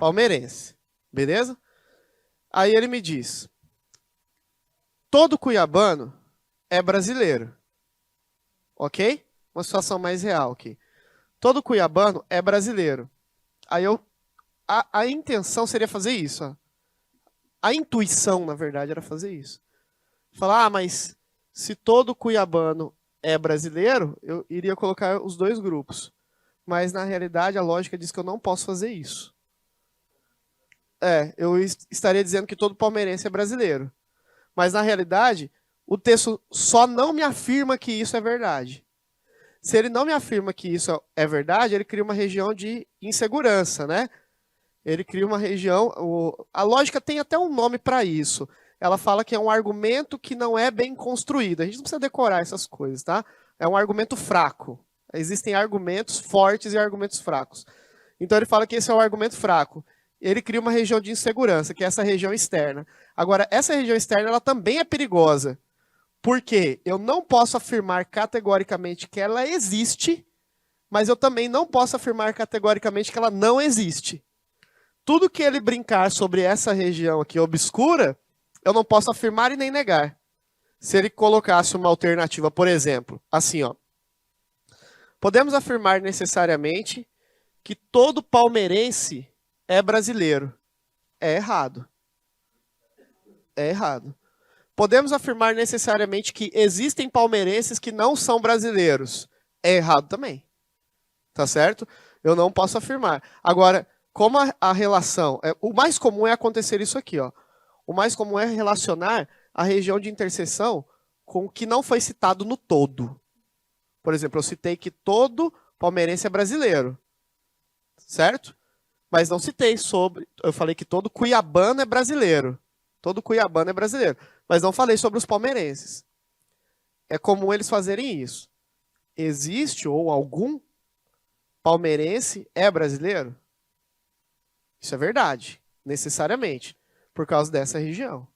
palmeirense. Beleza? Aí ele me diz, todo cuiabano é brasileiro. Ok? Uma situação mais real aqui. Todo cuiabano é brasileiro. Aí a intenção seria fazer isso. Ó. A intuição, na verdade, era fazer isso. Falar, mas se todo cuiabano é brasileiro, eu iria colocar os dois grupos. Mas, na realidade, a lógica diz que eu não posso fazer isso. Eu estaria dizendo que todo palmeirense é brasileiro. Mas, na realidade, o texto só não me afirma que isso é verdade. Se ele não me afirma que isso é verdade, ele cria uma região de insegurança, né? Ele cria uma região... A lógica tem até um nome para isso. Ela fala que é um argumento que não é bem construído. A gente não precisa decorar essas coisas, tá? É um argumento fraco. Existem argumentos fortes e argumentos fracos. Então ele fala que esse é um argumento fraco. Ele cria uma região de insegurança, que é essa região externa. Agora, essa região externa ela também é perigosa. Porque eu não posso afirmar categoricamente que ela existe, mas eu também não posso afirmar categoricamente que ela não existe. Tudo que ele brincar sobre essa região aqui obscura, eu não posso afirmar e nem negar. Se ele colocasse uma alternativa, por exemplo, assim, ó. Podemos afirmar necessariamente que todo palmeirense é brasileiro. É errado. É errado. Podemos afirmar necessariamente que existem palmeirenses que não são brasileiros. É errado também. Tá certo? Eu não posso afirmar. Agora, como a relação... o mais comum é acontecer isso aqui, ó. O mais comum é relacionar a região de interseção com o que não foi citado no todo. Por exemplo, eu citei que todo palmeirense é brasileiro. Certo? Mas não citei sobre... Eu falei que todo cuiabano é brasileiro. Todo cuiabano é brasileiro. Mas não falei sobre os palmeirenses. É comum eles fazerem isso. Existe ou algum palmeirense é brasileiro? Isso é verdade, necessariamente, por causa dessa região.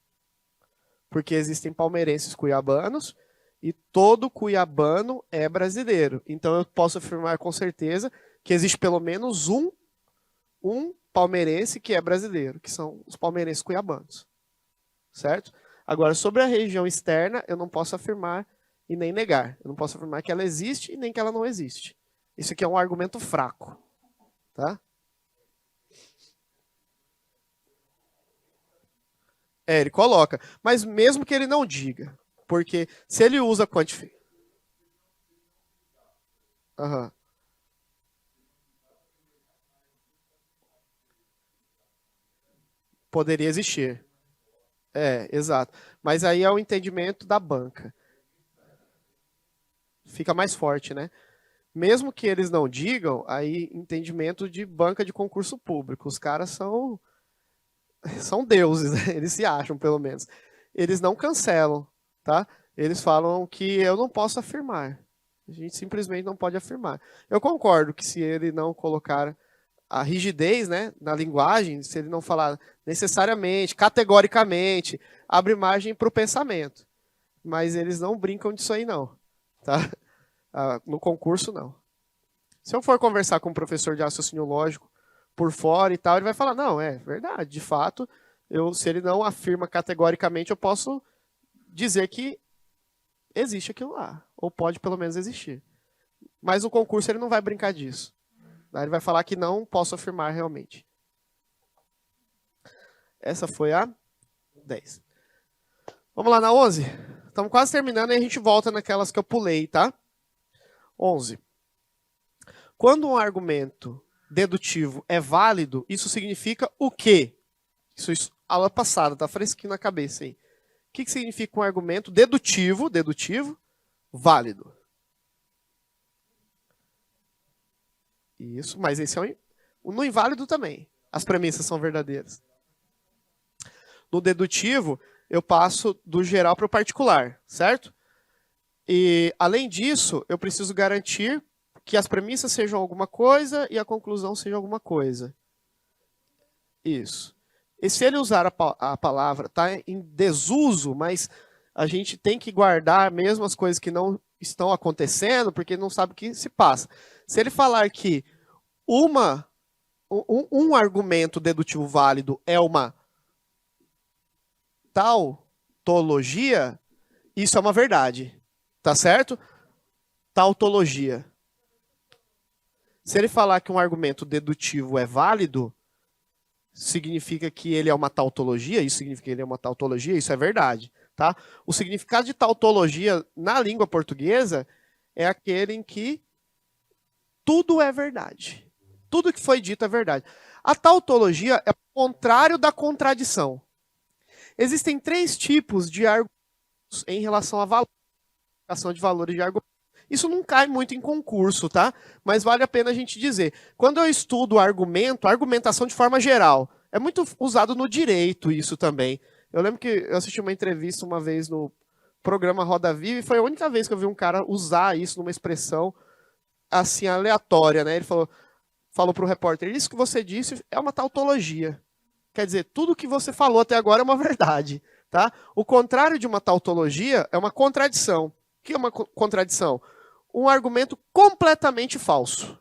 Porque existem palmeirenses cuiabanos e todo cuiabano é brasileiro. Então eu posso afirmar com certeza que existe pelo menos um palmeirense que é brasileiro, que são os palmeirenses cuiabanos. Certo? Agora, sobre a região externa, eu não posso afirmar e nem negar. Eu não posso afirmar que ela existe e nem que ela não existe. Isso aqui é um argumento fraco. Tá? Ele coloca. Mas mesmo que ele não diga. Porque se ele usa quantificação... Uhum. Poderia existir. Exato. Mas aí é o entendimento da banca. Fica mais forte, né? Mesmo que eles não digam, aí entendimento de banca de concurso público. Os caras são deuses, né? Eles se acham, pelo menos. Eles não cancelam, tá? Eles falam que eu não posso afirmar. A gente simplesmente não pode afirmar. Eu concordo que se ele não colocar a rigidez, né, na linguagem, se ele não falar necessariamente, categoricamente, abre margem para o pensamento. Mas eles não brincam disso aí, não. Tá? No concurso, não. Se eu for conversar com um professor de raciocínio lógico por fora e tal, ele vai falar, não, é verdade, de fato, se ele não afirma categoricamente, eu posso dizer que existe aquilo lá, ou pode pelo menos existir. Mas no concurso ele não vai brincar disso. Ele vai falar que não posso afirmar realmente. Essa foi a 10. Vamos lá na 11? Estamos quase terminando e a gente volta naquelas que eu pulei, tá? 11. Quando um argumento dedutivo é válido, isso significa o quê? Isso aula passada, tá fresquinho na cabeça aí. O que significa um argumento dedutivo válido? Isso, mas esse é no inválido também. As premissas são verdadeiras. No dedutivo, eu passo do geral para o particular, certo? E, além disso, eu preciso garantir que as premissas sejam alguma coisa e a conclusão seja alguma coisa. Isso. E se ele usar a palavra, tá em desuso, mas a gente tem que guardar mesmo as coisas que não estão acontecendo, porque não sabe o que se passa. Se ele falar que uma um argumento dedutivo válido é uma tautologia, isso é uma verdade. Tá certo? Tautologia. Se ele falar que um argumento dedutivo é válido, significa que ele é uma tautologia, isso significa que ele é uma tautologia, isso é verdade. Tá? O significado de tautologia na língua portuguesa é aquele em que tudo é verdade. Tudo que foi dito é verdade. A tautologia é o contrário da contradição. Existem 3 tipos de argumentos em relação à validação de valores de argumentos. Isso não cai muito em concurso, tá? Mas vale a pena a gente dizer. Quando eu estudo argumento, argumentação de forma geral, é muito usado no direito isso também. Eu lembro que eu assisti uma entrevista uma vez no programa Roda Viva e foi a única vez que eu vi um cara usar isso numa expressão assim aleatória, né? Ele falou para o repórter, isso que você disse é uma tautologia. Quer dizer, tudo que você falou até agora é uma verdade, tá? O contrário de uma tautologia é uma contradição. O que é uma contradição? Um argumento completamente falso.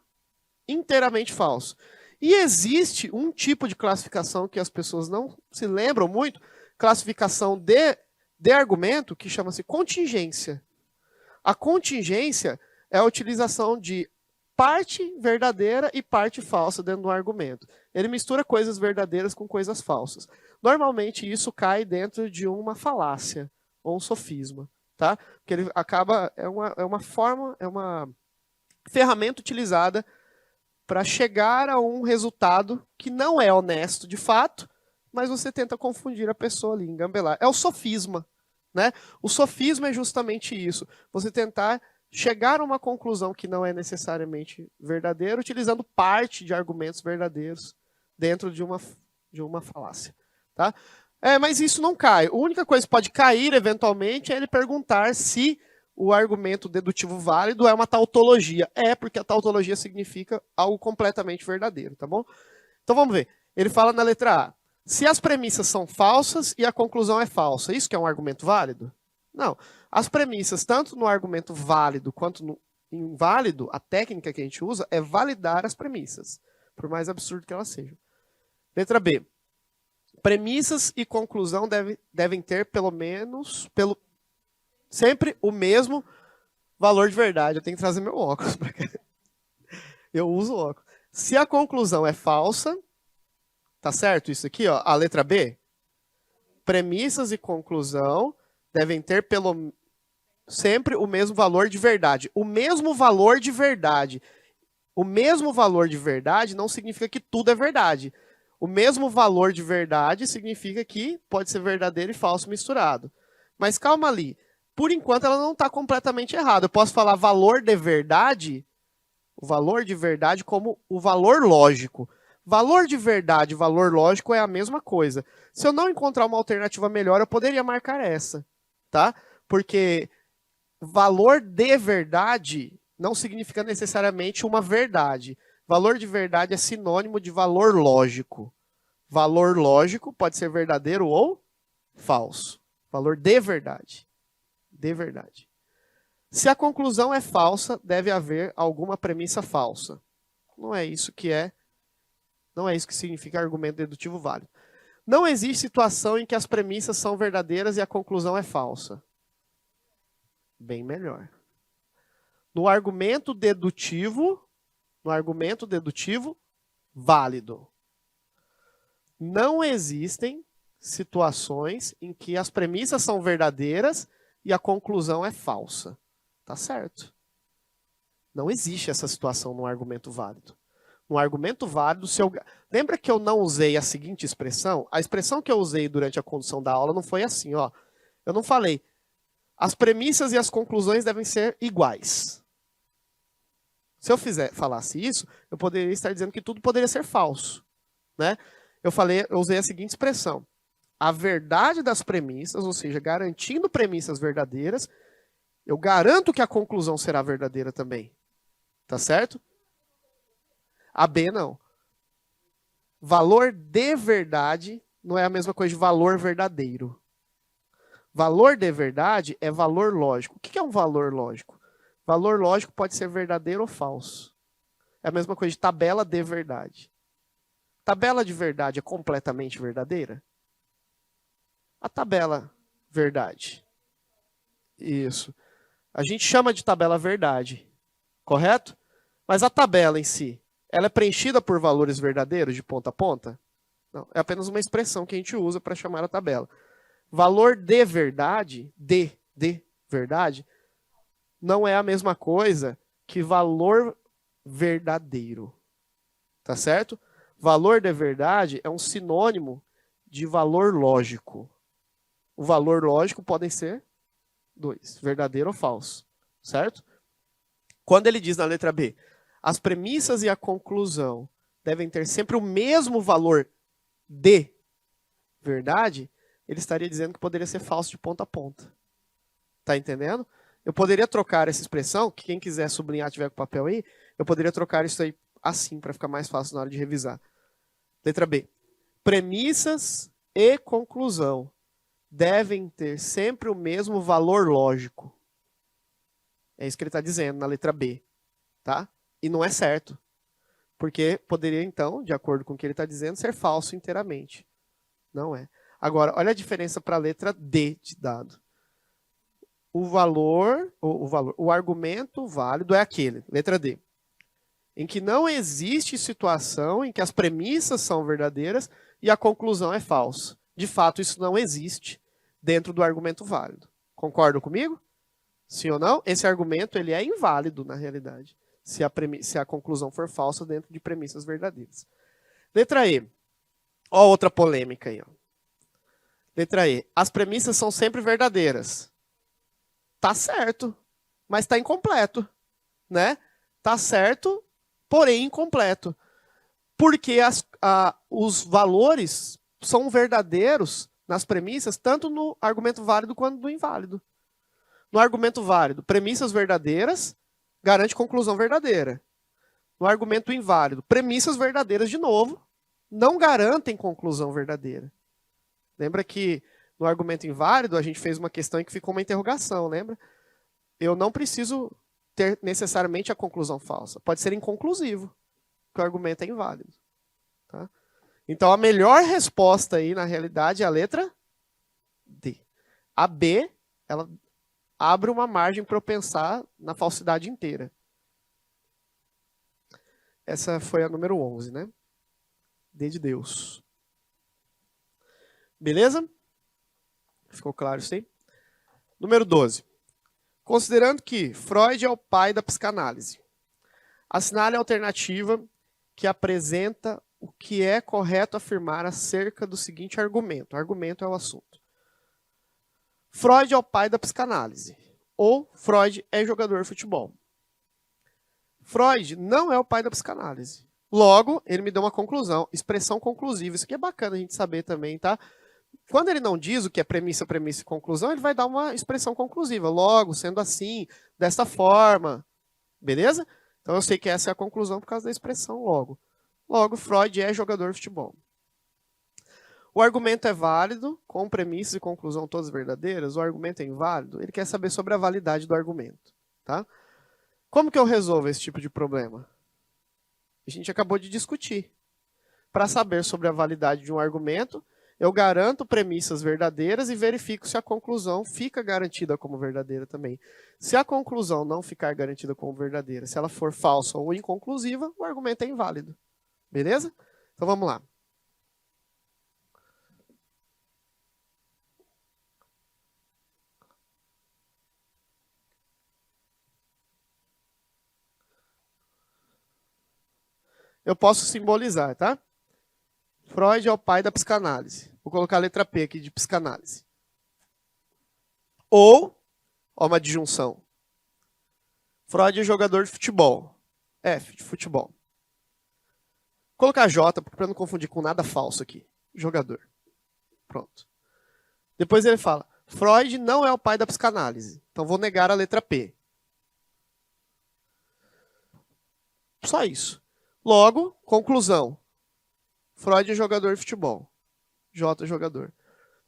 Inteiramente falso. E existe um tipo de classificação que as pessoas não se lembram muito, classificação de argumento, que chama-se contingência. A contingência é a utilização de parte verdadeira e parte falsa dentro do argumento. Ele mistura coisas verdadeiras com coisas falsas. Normalmente isso cai dentro de uma falácia ou um sofisma, tá? Porque ele acaba é uma forma, é uma ferramenta utilizada para chegar a um resultado que não é honesto de fato, mas você tenta confundir a pessoa ali, engambelar. É o sofisma, né? O sofisma é justamente isso. Você tentar chegar a uma conclusão que não é necessariamente verdadeira, utilizando parte de argumentos verdadeiros dentro de uma falácia. Tá? Mas isso não cai. A única coisa que pode cair, eventualmente, é ele perguntar se o argumento dedutivo válido é uma tautologia. Porque a tautologia significa algo completamente verdadeiro, tá bom? Então vamos ver. Ele fala na letra A. Se as premissas são falsas e a conclusão é falsa, isso que é um argumento válido? Não. As premissas, tanto no argumento válido quanto no inválido, a técnica que a gente usa é validar as premissas, por mais absurdo que elas sejam. Letra B. Premissas e conclusão devem ter pelo menos, sempre o mesmo valor de verdade. Eu tenho que trazer meu óculos. Eu uso óculos. Se a conclusão é falsa, tá certo isso aqui, ó, a letra B? Premissas e conclusão devem ter sempre o mesmo valor de verdade. O mesmo valor de verdade. O mesmo valor de verdade não significa que tudo é verdade. O mesmo valor de verdade significa que pode ser verdadeiro e falso misturado. Mas calma ali. Por enquanto ela não está completamente errada. Eu posso falar valor de verdade, o valor de verdade como o valor lógico. Valor de verdade e valor lógico é a mesma coisa. Se eu não encontrar uma alternativa melhor, eu poderia marcar essa, tá? Porque valor de verdade não significa necessariamente uma verdade. Valor de verdade é sinônimo de valor lógico. Valor lógico pode ser verdadeiro ou falso. Valor de verdade. De verdade. Se a conclusão é falsa, deve haver alguma premissa falsa. Não é isso que significa argumento dedutivo válido. Não existe situação em que as premissas são verdadeiras e a conclusão é falsa. Bem melhor. No argumento dedutivo válido. Não existem situações em que as premissas são verdadeiras e a conclusão é falsa. Tá certo. Não existe essa situação no argumento válido. No argumento válido, lembra que eu não usei a seguinte expressão? A expressão que eu usei durante a condução da aula não foi assim, ó. Eu não falei, as premissas e as conclusões devem ser iguais. Se eu falasse isso, eu poderia estar dizendo que tudo poderia ser falso, né? Eu usei a seguinte expressão. A verdade das premissas, ou seja, garantindo premissas verdadeiras, eu garanto que a conclusão será verdadeira também. Tá certo? A B não. Valor de verdade não é a mesma coisa de valor verdadeiro. Valor de verdade é valor lógico. O que é um valor lógico? Valor lógico pode ser verdadeiro ou falso. É a mesma coisa de tabela de verdade. tabela de verdade é completamente verdadeira? A tabela verdade. Isso. A gente chama de tabela verdade, correto? Mas a tabela em si, ela é preenchida por valores verdadeiros de ponta a ponta? Não, é apenas uma expressão que a gente usa para chamar a tabela. Valor de verdade, de verdade, não é a mesma coisa que valor verdadeiro. Tá certo? Valor de verdade é um sinônimo de valor lógico. O valor lógico podem ser dois, verdadeiro ou falso, certo? Quando ele diz na letra B, as premissas e a conclusão devem ter sempre o mesmo valor de verdade, ele estaria dizendo que poderia ser falso de ponta a ponta. Tá entendendo? Eu poderia trocar essa expressão, que quem quiser sublinhar, tiver com papel aí, eu poderia trocar isso aí assim, para ficar mais fácil na hora de revisar. Letra B. Premissas e conclusão devem ter sempre o mesmo valor lógico. É isso que ele está dizendo na letra B. Tá? E não é certo. Porque poderia, então, de acordo com o que ele está dizendo, ser falso inteiramente. Não é. Agora, olha a diferença para a letra D de dado. O argumento válido é aquele, letra D, em que não existe situação em que as premissas são verdadeiras e a conclusão é falsa. De fato, isso não existe dentro do argumento válido. Concordam comigo? Sim ou não? Esse argumento ele é inválido, na realidade, se a conclusão for falsa dentro de premissas verdadeiras. Letra E. Ó, outra polêmica aí. Ó. Letra E. As premissas são sempre verdadeiras. Tá certo, mas tá incompleto, né? Tá certo, porém incompleto. Porque os valores são verdadeiros nas premissas, tanto no argumento válido quanto no inválido. No argumento válido, premissas verdadeiras garante conclusão verdadeira. No argumento inválido, premissas verdadeiras, de novo, não garantem conclusão verdadeira. Lembra que no argumento inválido a gente fez uma questão em que ficou uma interrogação, lembra? Eu não preciso ter necessariamente a conclusão falsa. Pode ser inconclusivo, que o argumento é inválido. Tá? Então, a melhor resposta aí, na realidade, é a letra D. A B, ela abre uma margem para eu pensar na falsidade inteira. Essa foi a número 11, né? D de Deus. Beleza? Ficou claro isso aí? Número 12. Considerando que Freud é o pai da psicanálise, assinale a alternativa que apresenta o que é correto afirmar acerca do seguinte argumento. O argumento é o assunto. Freud é o pai da psicanálise, ou Freud é jogador de futebol. Freud não é o pai da psicanálise. Logo, ele me deu uma conclusão, expressão conclusiva. Isso aqui é bacana a gente saber também, tá? Quando ele não diz o que é premissa, premissa e conclusão, ele vai dar uma expressão conclusiva. Logo, sendo assim, desta forma. Beleza? Então eu sei que essa é a conclusão por causa da expressão logo. Logo, Freud é jogador de futebol. O argumento é válido, com premissas e conclusão todas verdadeiras. O argumento é inválido. Ele quer saber sobre a validade do argumento. Tá? Como que eu resolvo esse tipo de problema? A gente acabou de discutir. Para saber sobre a validade de um argumento, eu garanto premissas verdadeiras e verifico se a conclusão fica garantida como verdadeira também. Se a conclusão não ficar garantida como verdadeira, se ela for falsa ou inconclusiva, o argumento é inválido. Beleza? Então vamos lá. Eu posso simbolizar, tá? Freud é o pai da psicanálise. Vou colocar a letra P aqui de psicanálise. Ou, ó, uma disjunção. Freud é jogador de futebol. F, de futebol. Vou colocar J, para não confundir com nada falso aqui. Jogador. Pronto. Depois ele fala, Freud não é o pai da psicanálise. Então vou negar a letra P. Só isso. Logo, conclusão. Freud é jogador de futebol. J é jogador.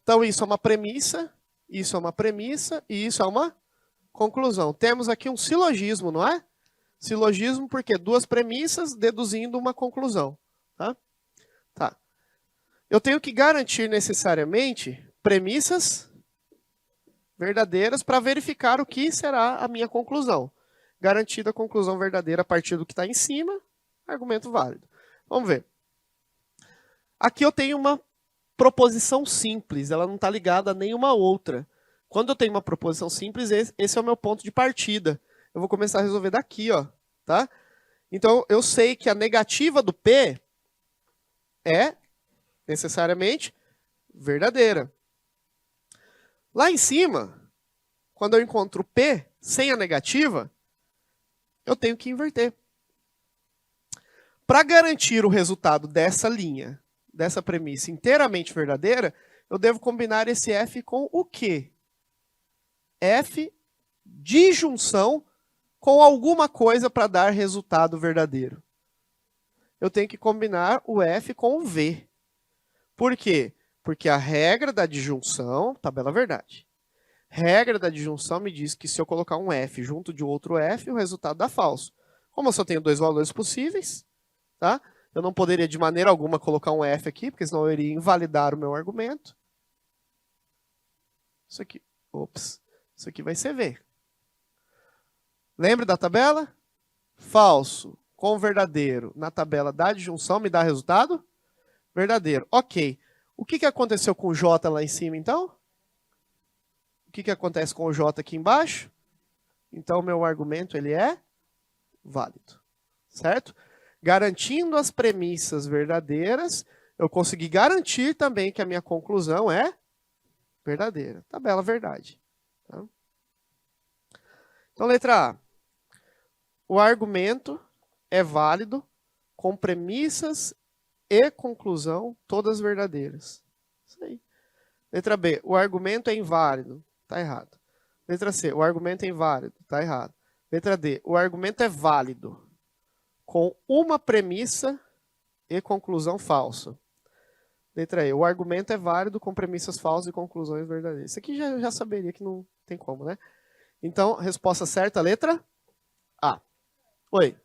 Então isso é uma premissa, isso é uma premissa e isso é uma conclusão. Temos aqui um silogismo, não é? Silogismo porque duas premissas deduzindo uma conclusão. Tá? Tá. Eu tenho que garantir necessariamente premissas verdadeiras para verificar o que será a minha conclusão. Garantida a conclusão verdadeira a partir do que está em cima, argumento válido. Vamos ver. Aqui eu tenho uma proposição simples, ela não está ligada a nenhuma outra. Quando eu tenho uma proposição simples, esse é o meu ponto de partida. Eu vou começar a resolver daqui, ó, tá? Então, eu sei que a negativa do P é necessariamente verdadeira. Lá em cima, quando eu encontro P sem a negativa, eu tenho que inverter. Para garantir o resultado dessa linha, dessa premissa inteiramente verdadeira, eu devo combinar esse F com o quê? F de junção com alguma coisa para dar resultado verdadeiro. Eu tenho que combinar o F com o V. Por quê? Porque a regra da disjunção, tabela verdade. Regra da disjunção me diz que se eu colocar um F junto de outro F, o resultado dá falso. Como eu só tenho dois valores possíveis, tá? Eu não poderia de maneira alguma colocar um F aqui, porque senão eu iria invalidar o meu argumento. Isso aqui, ops, isso aqui vai ser V. Lembra da tabela? Falso com verdadeiro na tabela da disjunção me dá resultado verdadeiro. Ok. O que aconteceu com o J lá em cima, então? O que acontece com o J aqui embaixo? Então, o meu argumento ele é válido. Certo? Garantindo as premissas verdadeiras, eu consegui garantir também que a minha conclusão é verdadeira. Tabela verdade. Tá? Então, letra A. O argumento é válido com premissas e conclusão todas verdadeiras. Isso aí. Letra B. O argumento é inválido. Está errado. Letra C. O argumento é inválido. Está errado. Letra D. O argumento é válido com uma premissa e conclusão falsa. Letra E. O argumento é válido com premissas falsas e conclusões verdadeiras. Isso aqui já saberia que não tem como, né? Então, resposta certa, letra A. Oi.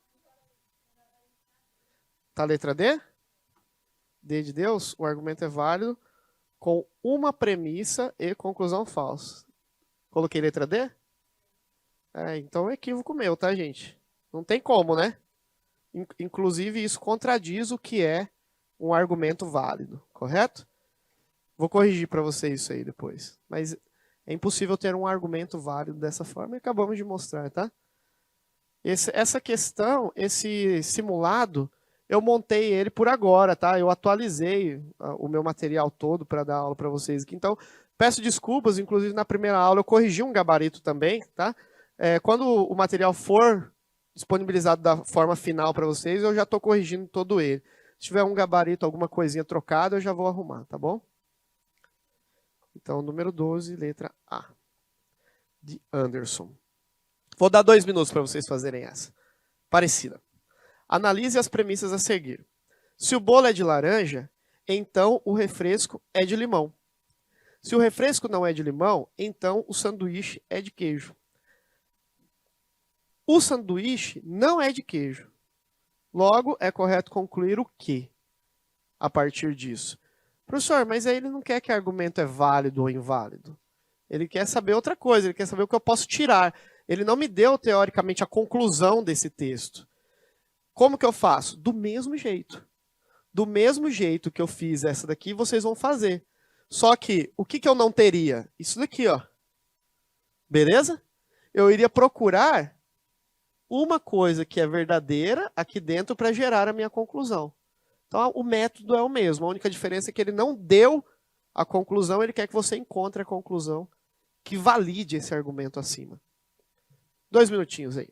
Tá a letra D? D de Deus. O argumento é válido com uma premissa e conclusão falsa. Coloquei letra D? Então é equívoco meu, tá, gente? Não tem como, né? Inclusive, isso contradiz o que é um argumento válido, correto? Vou corrigir para vocês isso aí depois. Mas é impossível ter um argumento válido dessa forma e acabamos de mostrar, tá? Essa questão, esse simulado, eu montei ele por agora, tá? Eu atualizei o meu material todo para dar aula para vocês aqui. Então, peço desculpas, inclusive na primeira aula eu corrigi um gabarito também, tá? Quando o material for disponibilizado da forma final para vocês, eu já estou corrigindo todo ele. Se tiver um gabarito, alguma coisinha trocada, eu já vou arrumar, tá bom? Então, número 12, letra A, de Anderson. Vou dar 2 minutos para vocês fazerem essa. Parecida. Analise as premissas a seguir. Se o bolo é de laranja, então o refresco é de limão. Se o refresco não é de limão, então o sanduíche é de queijo. O sanduíche não é de queijo. Logo, é correto concluir o quê? A partir disso. Professor, mas aí ele não quer que o argumento é válido ou inválido. Ele quer saber outra coisa, ele quer saber o que eu posso tirar. Ele não me deu, teoricamente, a conclusão desse texto. Como que eu faço? Do mesmo jeito. Do mesmo jeito que eu fiz essa daqui, vocês vão fazer. Só que, o que eu não teria? Isso daqui, ó. Beleza? Eu iria procurar uma coisa que é verdadeira aqui dentro para gerar a minha conclusão. Então, o método é o mesmo. A única diferença é que ele não deu a conclusão, ele quer que você encontre a conclusão que valide esse argumento acima. 2 minutinhos aí.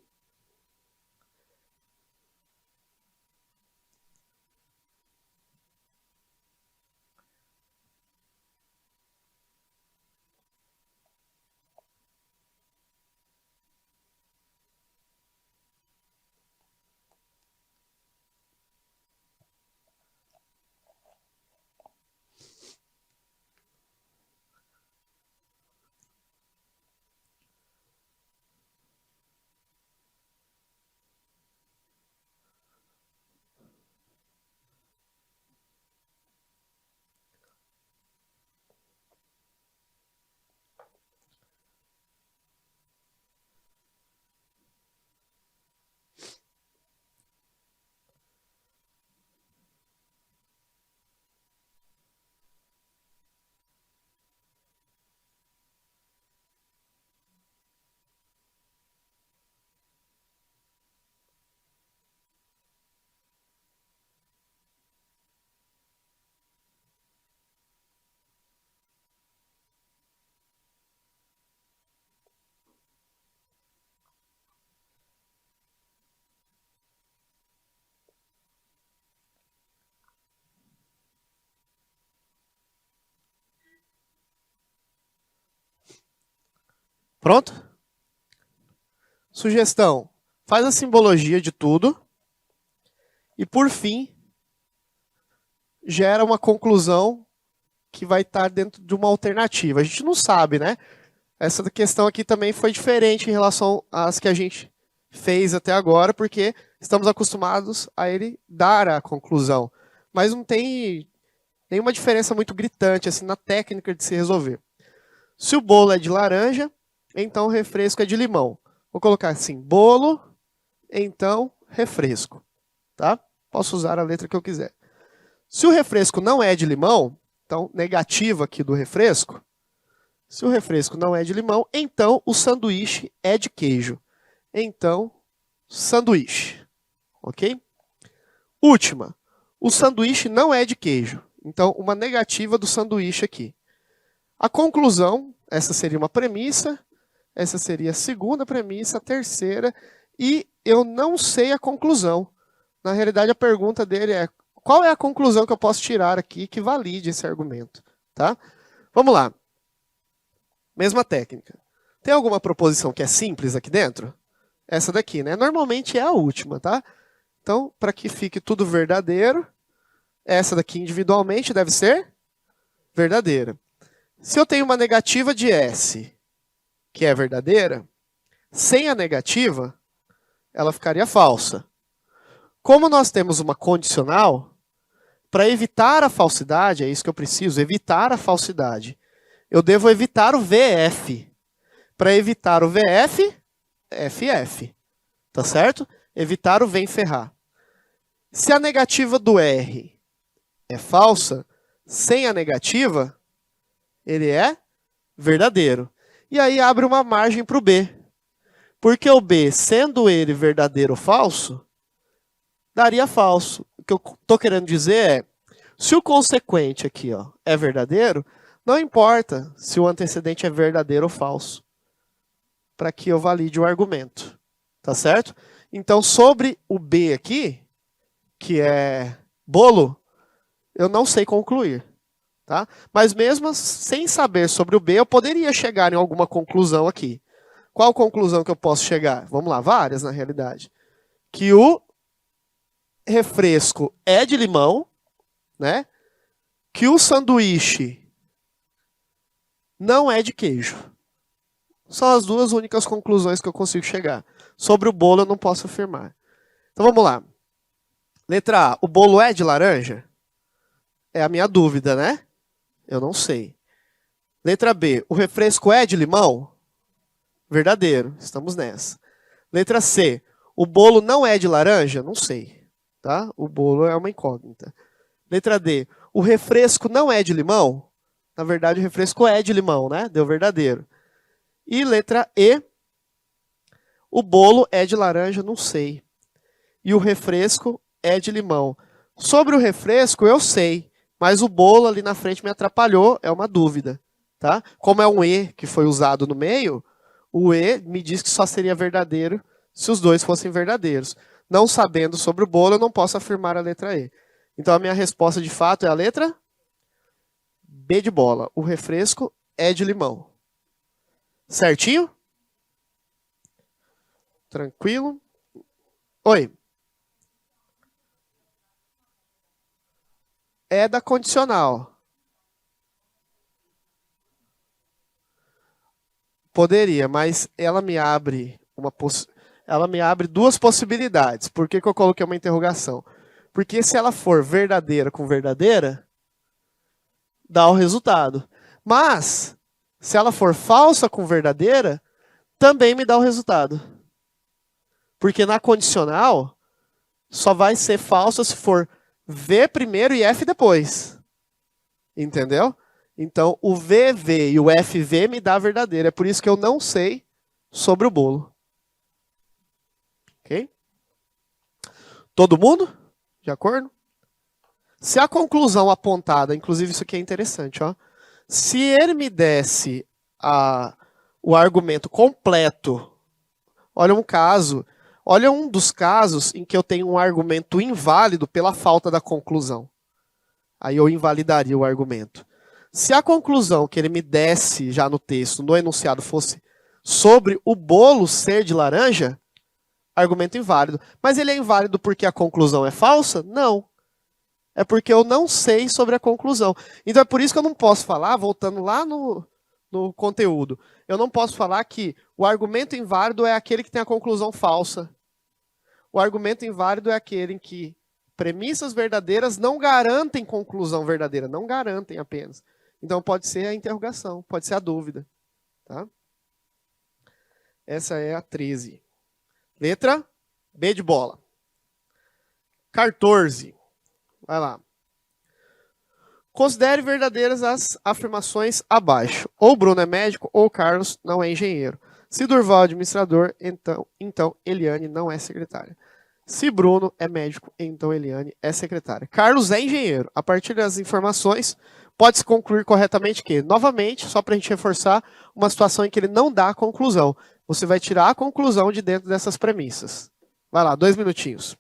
Pronto? Sugestão. Faz a simbologia de tudo. E, por fim, gera uma conclusão que vai estar dentro de uma alternativa. A gente não sabe, né? Essa questão aqui também foi diferente em relação às que a gente fez até agora, porque estamos acostumados a ele dar a conclusão. Mas não tem nenhuma diferença muito gritante assim na técnica de se resolver. Se o bolo é de laranja, então o refresco é de limão. Vou colocar assim, bolo, então refresco. Tá? Posso usar a letra que eu quiser. Se o refresco não é de limão, então negativo aqui do refresco, se o refresco não é de limão, então o sanduíche é de queijo. Então, sanduíche. Ok? Última. O sanduíche não é de queijo. Então, uma negativa do sanduíche aqui. A conclusão, essa seria uma premissa, essa seria a segunda premissa, a terceira, e eu não sei a conclusão. Na realidade, a pergunta dele é, qual é a conclusão que eu posso tirar aqui que valide esse argumento? Tá? Vamos lá. Mesma técnica. Tem alguma proposição que é simples aqui dentro? Essa daqui, né? Normalmente é a última, tá? Então, para que fique tudo verdadeiro, essa daqui individualmente deve ser verdadeira. Se eu tenho uma negativa de S, que é verdadeira, sem a negativa, ela ficaria falsa. Como nós temos uma condicional, para evitar a falsidade, é isso que eu preciso, evitar a falsidade. Eu devo evitar o VF. Para evitar o VF, FF. Tá certo? Evitar o vem ferrar. Se a negativa do R é falsa, sem a negativa, ele é verdadeiro. E aí abre uma margem para o B. Porque o B, sendo ele verdadeiro ou falso, daria falso. O que eu estou querendo dizer é, se o consequente aqui ó, é verdadeiro, não importa se o antecedente é verdadeiro ou falso, para que eu valide o argumento. Tá certo? Então, sobre o B aqui, que é bolo, eu não sei concluir. Tá? Mas mesmo sem saber sobre o B, eu poderia chegar em alguma conclusão aqui. Qual conclusão que eu posso chegar? Vamos lá, várias na realidade. Que o refresco é de limão, né? Que o sanduíche não é de queijo. São as duas únicas conclusões que eu consigo chegar. Sobre o bolo eu não posso afirmar. Então vamos lá. Letra A, o bolo é de laranja? É a minha dúvida, né? Eu não sei. Letra B, o refresco é de limão? Verdadeiro, estamos nessa. Letra C, o bolo não é de laranja? Não sei. Tá? O bolo é uma incógnita. Letra D, o refresco não é de limão? Na verdade, o refresco é de limão, né? Deu verdadeiro. E letra E, o bolo é de laranja? Não sei. E o refresco é de limão. Sobre o refresco, eu sei. Mas o bolo ali na frente me atrapalhou, é uma dúvida. Tá? Como é um E que foi usado no meio, o E me diz que só seria verdadeiro se os dois fossem verdadeiros. Não sabendo sobre o bolo, eu não posso afirmar a letra E. Então a minha resposta de fato é a letra B de bola. O refresco é de limão. Certinho? Tranquilo? Oi. É da condicional. Poderia, mas ela me abre duas possibilidades. Por que eu coloquei uma interrogação? Porque se ela for verdadeira com verdadeira, dá o resultado. Mas, se ela for falsa com verdadeira, também me dá o resultado. Porque na condicional, só vai ser falsa se for V primeiro e F depois. Entendeu? Então, o VV e o FV me dá verdadeiro. É por isso que eu não sei sobre o bolo. Ok? Todo mundo? De acordo? Se a conclusão apontada, inclusive isso aqui é interessante, ó. Se ele me desse o argumento completo, olha um dos casos em que eu tenho um argumento inválido pela falta da conclusão. Aí eu invalidaria o argumento. Se a conclusão que ele me desse já no texto, no enunciado, fosse sobre o bolo ser de laranja, argumento inválido. Mas ele é inválido porque a conclusão é falsa? Não. É porque eu não sei sobre a conclusão. Então é por isso que eu não posso falar, voltando lá no conteúdo, eu não posso falar que o argumento inválido é aquele que tem a conclusão falsa. O argumento inválido é aquele em que premissas verdadeiras não garantem conclusão verdadeira, não garantem apenas. Então pode ser a interrogação, pode ser a dúvida. Tá? Essa é a 13. Letra B de bola. 14. Vai lá. Considere verdadeiras as afirmações abaixo. Ou Bruno é médico, ou Carlos não é engenheiro. Se Durval é administrador, então Eliane não é secretária. Se Bruno é médico, então Eliane é secretária. Carlos é engenheiro. A partir das informações, pode-se concluir corretamente que, novamente, só para a gente reforçar, uma situação em que ele não dá a conclusão. Você vai tirar a conclusão de dentro dessas premissas. Vai lá, 2 minutinhos.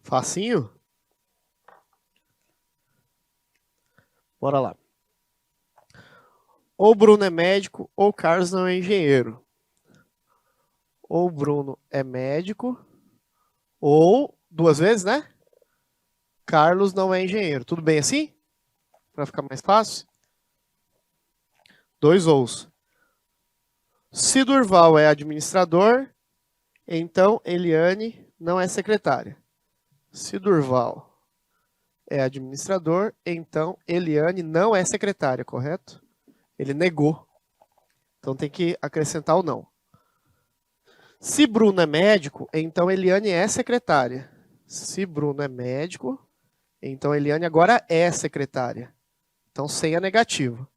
Facinho? Bora lá. Ou Bruno é médico, ou Carlos não é engenheiro. Ou Bruno é médico, ou, 2 vezes, né? Carlos não é engenheiro. Tudo bem assim? Para ficar mais fácil? 2 ous. Se Durval é administrador, então Eliane não é secretária. Se Durval é administrador, então Eliane não é secretária, correto? Ele negou. Então tem que acrescentar o não. Se Bruno é médico, então Eliane é secretária. Se Bruno é médico, então Eliane agora é secretária. Então sem a negativa.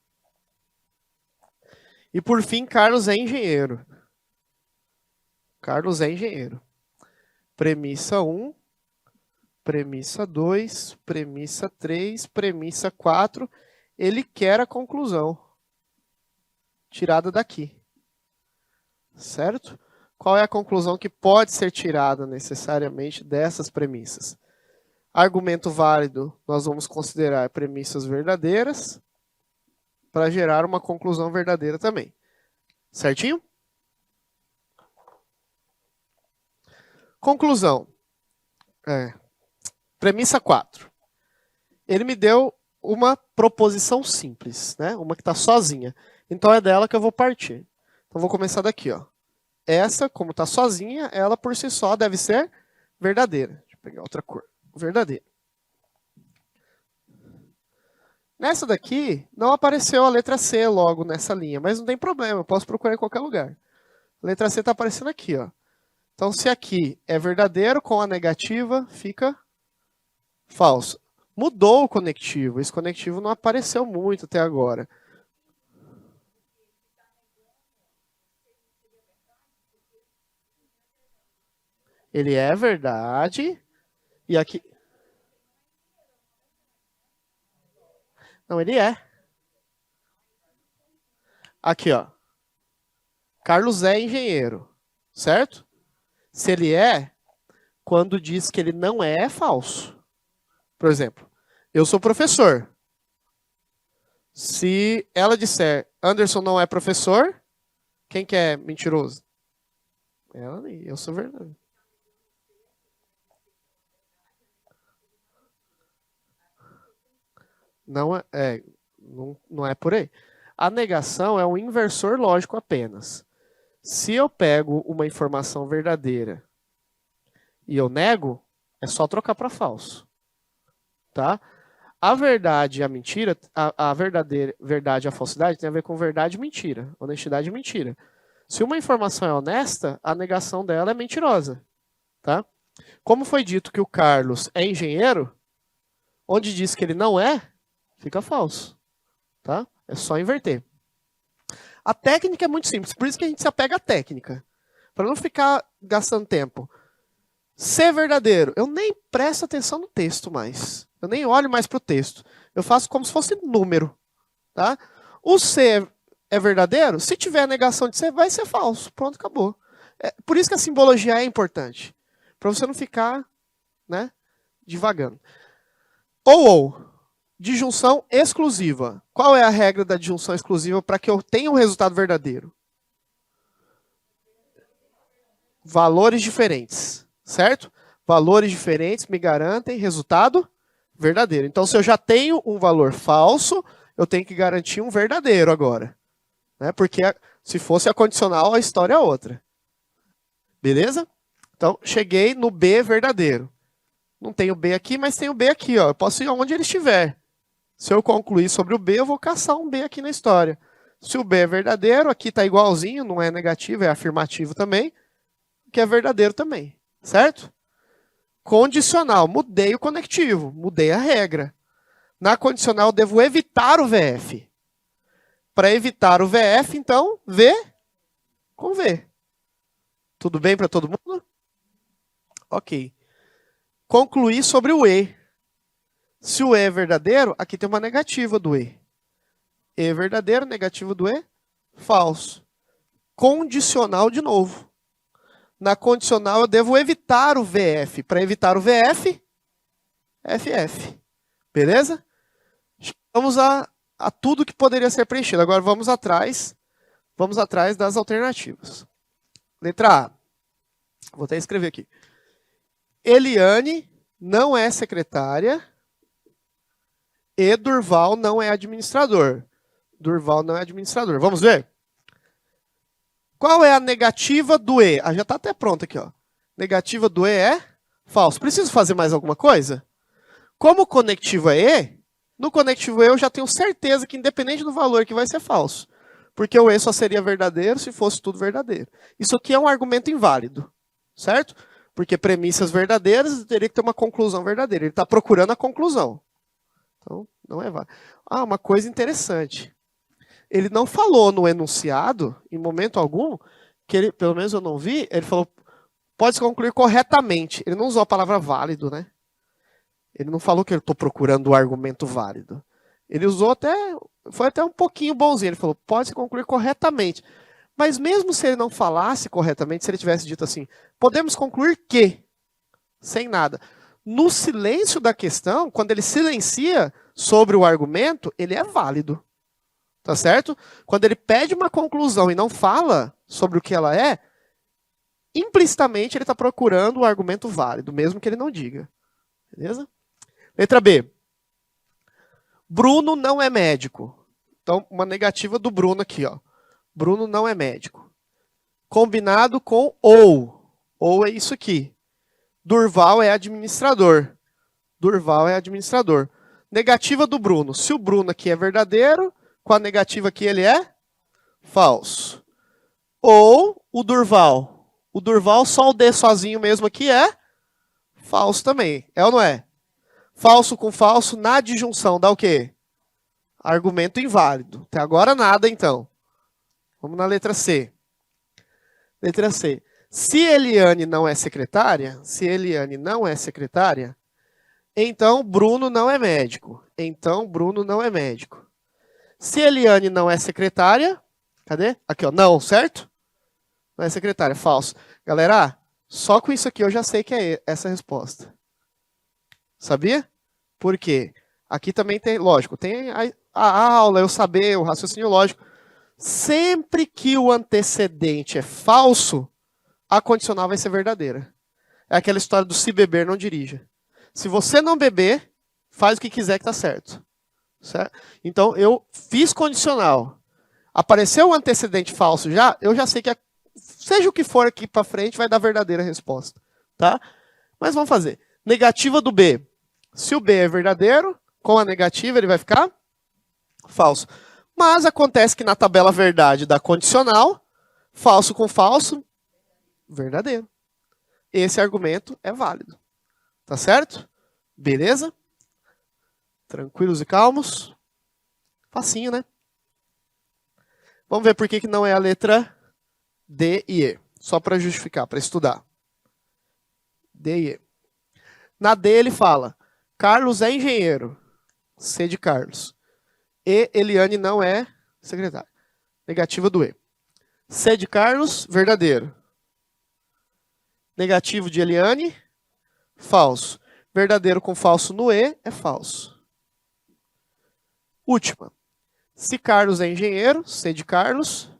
E por fim, Carlos é engenheiro. Carlos é engenheiro. Premissa 1, premissa 2, premissa 3, premissa 4. Ele quer a conclusão. Tirada daqui. Certo? Qual é a conclusão que pode ser tirada necessariamente dessas premissas? Argumento válido, nós vamos considerar premissas verdadeiras para gerar uma conclusão verdadeira também. Certinho? Conclusão. Premissa 4. Ele me deu uma proposição simples, né? Uma que está sozinha. Então é dela que eu vou partir. Então vou começar daqui, ó. Essa, como está sozinha, ela por si só deve ser verdadeira. Deixa eu pegar outra cor. Verdadeira. Nessa daqui, não apareceu a letra C logo nessa linha, mas não tem problema, eu posso procurar em qualquer lugar. A letra C está aparecendo aqui, ó. Então, se aqui é verdadeiro, com a negativa, fica falso. Mudou o conectivo, esse conectivo não apareceu muito até agora. Ele é verdade, e aqui... Não, ele é. Aqui, ó. Carlos é engenheiro, certo? Se ele é, quando diz que ele não é, é falso. Por exemplo, eu sou professor. Se ela disser, Anderson não é professor, quem que é mentiroso? Ela nem, eu sou verdadeiro. Não é por aí. A negação é um inversor lógico apenas. Se eu pego uma informação verdadeira e eu nego, é só trocar para falso. Tá? A verdade e a mentira, a verdadeira verdade e a falsidade tem a ver com verdade e mentira, honestidade e mentira. Se uma informação é honesta, a negação dela é mentirosa. Tá? Como foi dito que o Carlos é engenheiro, onde diz que ele não é, fica falso. Tá? É só inverter. A técnica é muito simples, por isso que a gente se apega à técnica. Para não ficar gastando tempo. Ser verdadeiro, eu nem presto atenção no texto mais. Eu nem olho mais para o texto. Eu faço como se fosse número. Tá? O ser é verdadeiro, se tiver a negação de ser, vai ser falso. Pronto, acabou. Por isso que a simbologia é importante. Para você não ficar, né, divagando. Ou. Disjunção exclusiva. Qual é a regra da disjunção exclusiva para que eu tenha um resultado verdadeiro? Valores diferentes, certo? Valores diferentes me garantem resultado verdadeiro. Então, se eu já tenho um valor falso, eu tenho que garantir um verdadeiro agora. Né? Porque se fosse a condicional, a história é outra. Beleza? Então, cheguei no B verdadeiro. Não tenho B aqui, mas tenho B aqui. Ó. Eu posso ir onde ele estiver. Se eu concluir sobre o B, eu vou caçar um B aqui na história. Se o B é verdadeiro, aqui está igualzinho, não é negativo, é afirmativo também, que é verdadeiro também, certo? Condicional, mudei o conectivo, mudei a regra. Na condicional, eu devo evitar o VF. Para evitar o VF, então, V com V. Tudo bem para todo mundo? Ok. Concluir sobre o E. Se o E é verdadeiro, aqui tem uma negativa do E. E é verdadeiro, negativa do E, falso. Condicional de novo. Na condicional eu devo evitar o VF. Para evitar o VF, FF. Beleza? Vamos a tudo que poderia ser preenchido. Agora vamos atrás das alternativas. Letra A. Vou até escrever aqui. Eliane não é secretária. E Durval não é administrador. Durval não é administrador. Vamos ver? Qual é a negativa do E? Já está até pronto aqui. Ó. Negativa do E é falso. Preciso fazer mais alguma coisa? Como o conectivo é E, No conectivo E eu já tenho certeza que independente do valor que vai ser falso. Porque o E só seria verdadeiro se fosse tudo verdadeiro. Isso aqui é um argumento inválido, certo? Porque premissas verdadeiras teria que ter uma conclusão verdadeira. Ele está procurando a conclusão. Então, não é válido. Ah, uma coisa interessante. Ele não falou no enunciado, em momento algum, que ele, pelo menos eu não vi, ele falou, pode-se concluir corretamente. Ele não usou a palavra válido, né? Ele não falou que eu estou procurando o argumento válido. Ele usou até, foi até um pouquinho bonzinho. Ele falou, pode-se concluir corretamente. Mas mesmo se ele não falasse corretamente, se ele tivesse dito assim, podemos concluir que, sem nada. No silêncio da questão, quando ele silencia sobre o argumento, ele é válido. Tá certo? Quando ele pede uma conclusão e não fala sobre o que ela é, implicitamente ele está procurando o argumento válido, mesmo que ele não diga. Beleza? Letra B. Bruno não é médico. Então, uma negativa do Bruno aqui, ó. Bruno não é médico. Combinado com ou. Ou é isso aqui. Durval é administrador. Durval é administrador. Negativa do Bruno. Se o Bruno aqui é verdadeiro, com a negativa aqui ele é falso. Ou o Durval. O Durval, só o D sozinho mesmo aqui é falso também. É ou não é? Falso com falso na disjunção dá o quê? Argumento inválido. Até agora nada, então. Vamos na letra C. Letra C. Se Eliane não é secretária, então Bruno não é médico. Então Bruno não é médico. Se Eliane não é secretária, cadê? Aqui, ó, não, certo? Não é secretária, falso. Galera, só com isso aqui eu já sei que é essa a resposta. Sabia? Por quê? Aqui também tem, lógico, tem a aula, eu saber, o raciocínio lógico. Sempre que o antecedente é falso, a condicional vai ser verdadeira. É aquela história do se beber, não dirija. Se você não beber, faz o que quiser que tá certo. Certo? Então, eu fiz condicional. Apareceu o antecedente falso já, eu já sei que, seja o que for aqui para frente, vai dar verdadeira resposta. Tá? Mas vamos fazer. Negativa do B. Se o B é verdadeiro, com a negativa ele vai ficar falso. Mas acontece que na tabela verdade da condicional, falso com falso, verdadeiro. Esse argumento é válido. Tá certo? Beleza? Tranquilos e calmos? Facinho, né? Vamos ver por que não é a letra D e E. Só para justificar, para estudar. D e E. Na D ele fala, Carlos é engenheiro. C de Carlos. E Eliane não é secretária. Negativa do E. C de Carlos, verdadeiro. Negativo de Eliane, falso. Verdadeiro com falso no E é falso. Última. Se Carlos é engenheiro, C de Carlos,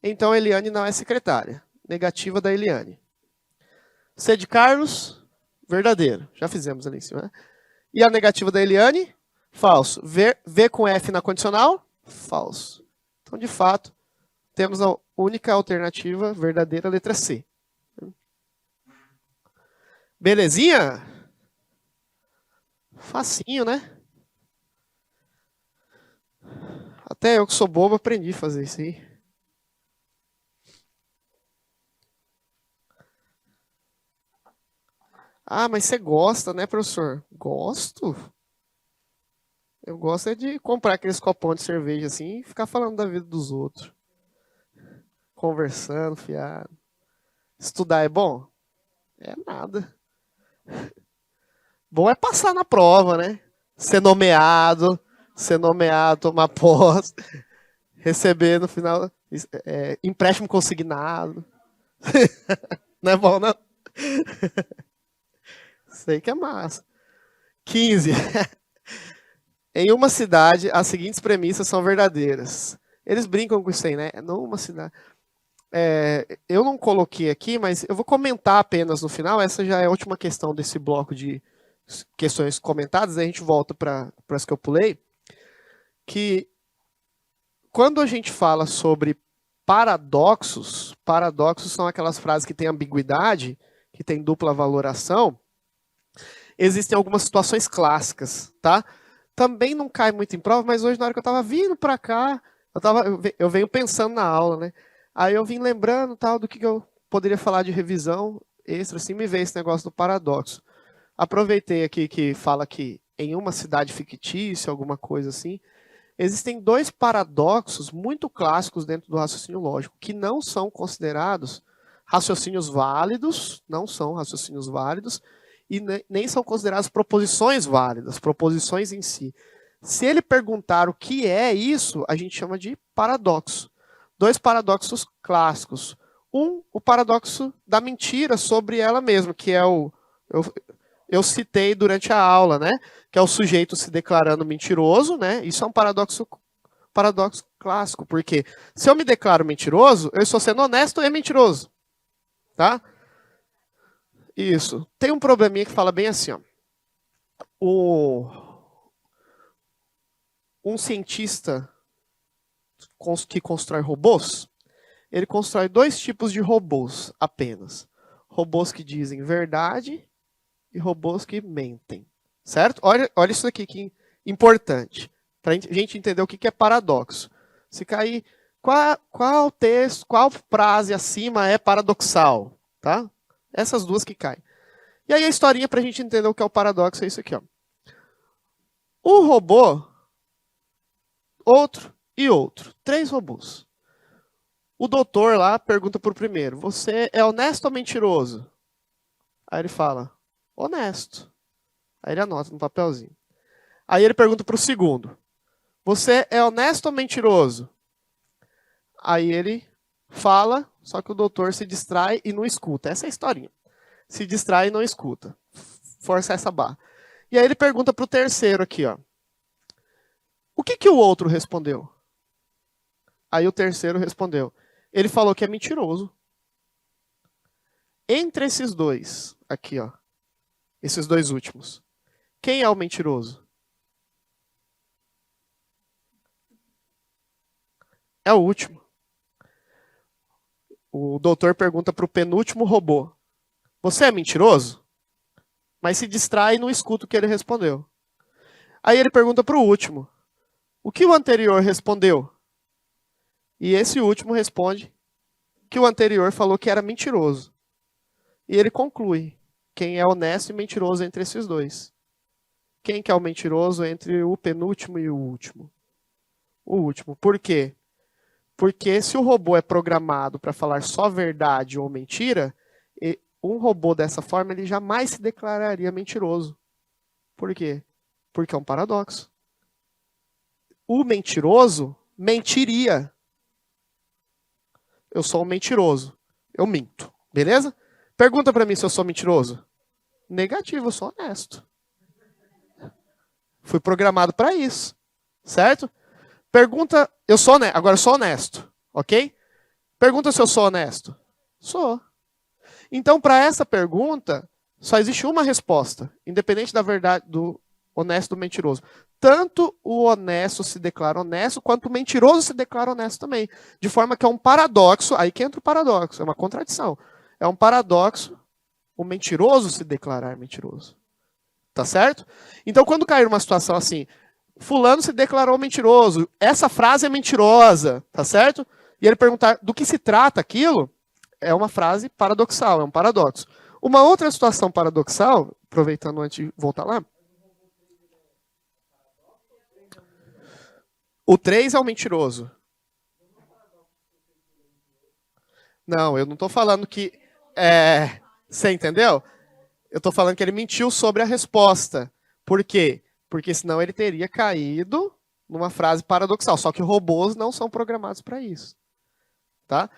então Eliane não é secretária. Negativa da Eliane. C de Carlos, verdadeiro. Já fizemos ali em cima, né? E a negativa da Eliane, falso. V com F na condicional, falso. Então, de fato, temos a única alternativa verdadeira, letra C. Belezinha? Facinho, né? Até eu que sou bobo aprendi a fazer isso aí. Ah, mas você gosta, né, professor? Gosto. Eu gosto é de comprar aqueles copões de cerveja assim e ficar falando da vida dos outros. Conversando, fiado. Estudar é bom? É nada. Bom é passar na prova, né? Ser nomeado, tomar posse, receber no final empréstimo consignado. Não é bom, não? Sei que é massa. 15. Em uma cidade, as seguintes premissas são verdadeiras. Eles brincam com isso aí, né? Numa cidade. Eu não coloquei aqui, mas eu vou comentar apenas no final. Essa já é a última questão desse bloco de questões comentadas. Aí a gente volta para as que eu pulei. Que quando a gente fala sobre paradoxos são aquelas frases que têm ambiguidade, que têm dupla valoração. Existem algumas situações clássicas, tá? também não cai muito em prova, mas hoje, na hora que eu estava vindo para cá, eu venho pensando na aula, né? Aí eu vim lembrando tal do que eu poderia falar de revisão extra, assim, me veio esse negócio do paradoxo. Aproveitei aqui que fala que em uma cidade fictícia, alguma coisa assim, existem dois paradoxos muito clássicos dentro do raciocínio lógico, que não são considerados raciocínios válidos, não são raciocínios válidos, e nem são consideradas proposições válidas, proposições em si. Se ele perguntar o que é isso, a gente chama de paradoxo. Dois paradoxos clássicos. O paradoxo da mentira sobre ela mesma, que é eu citei durante a aula, né? Que é o sujeito se declarando mentiroso, né? Isso é um paradoxo clássico, porque se eu me declaro mentiroso, eu estou sendo honesto e mentiroso, tá? Isso. Tem um probleminha que fala bem assim, ó. Um cientista que constrói robôs, ele constrói dois tipos de robôs apenas. Robôs que dizem verdade e robôs que mentem. Certo? Olha isso aqui que importante. Para a gente entender o que é paradoxo. Se cair, qual texto, qual frase acima é paradoxal? Tá? Essas duas que caem. E aí a historinha para a gente entender o que é o paradoxo é isso aqui. Ó. Um robô, outro e outro. 3 robôs. O doutor lá pergunta para o primeiro, você é honesto ou mentiroso? Aí ele fala, honesto. Aí ele anota no papelzinho. Aí ele pergunta para o segundo, você é honesto ou mentiroso? Aí ele fala, só que o doutor se distrai e não escuta. Essa é a historinha. Se distrai e não escuta. Força essa barra. E aí ele pergunta para o terceiro aqui, ó. O que o outro respondeu? Aí o terceiro respondeu. Ele falou que é mentiroso. Entre esses dois, aqui, ó. Esses dois últimos. Quem é o mentiroso? É o último. O doutor pergunta para o penúltimo robô. Você é mentiroso? Mas se distrai e não escuta o que ele respondeu. Aí ele pergunta para o último. O que o anterior respondeu? E esse último responde que o anterior falou que era mentiroso. E ele conclui. Quem é honesto e mentiroso entre esses dois? Quem que é o mentiroso entre o penúltimo e o último? O último. Por quê? Porque se o robô é programado para falar só verdade ou mentira, um robô dessa forma ele jamais se declararia mentiroso. Por quê? Porque é um paradoxo. O mentiroso mentiria. Eu sou um mentiroso. Eu minto. Beleza? Pergunta para mim se eu sou mentiroso. Negativo, eu sou honesto. Fui programado para isso. Certo? Pergunta, eu sou honesto. Agora eu sou honesto. Ok? Pergunta se eu sou honesto. Sou. Então, para essa pergunta, só existe uma resposta, independente da verdade do honesto do mentiroso. Tanto o honesto se declara honesto, quanto o mentiroso se declara honesto também. De forma que é um paradoxo, aí que entra o paradoxo, é uma contradição. É um paradoxo o mentiroso se declarar mentiroso. Tá certo? Então, quando cair uma situação assim, fulano se declarou mentiroso, essa frase é mentirosa, tá certo? E ele perguntar do que se trata aquilo, é uma frase paradoxal, é um paradoxo. Uma outra situação paradoxal, aproveitando antes de voltar lá, o 3 é o mentiroso. Não, eu não estou falando que... você entendeu? Eu estou falando que ele mentiu sobre a resposta. Por quê? Porque senão ele teria caído numa frase paradoxal. Só que robôs não são programados para isso. Tá?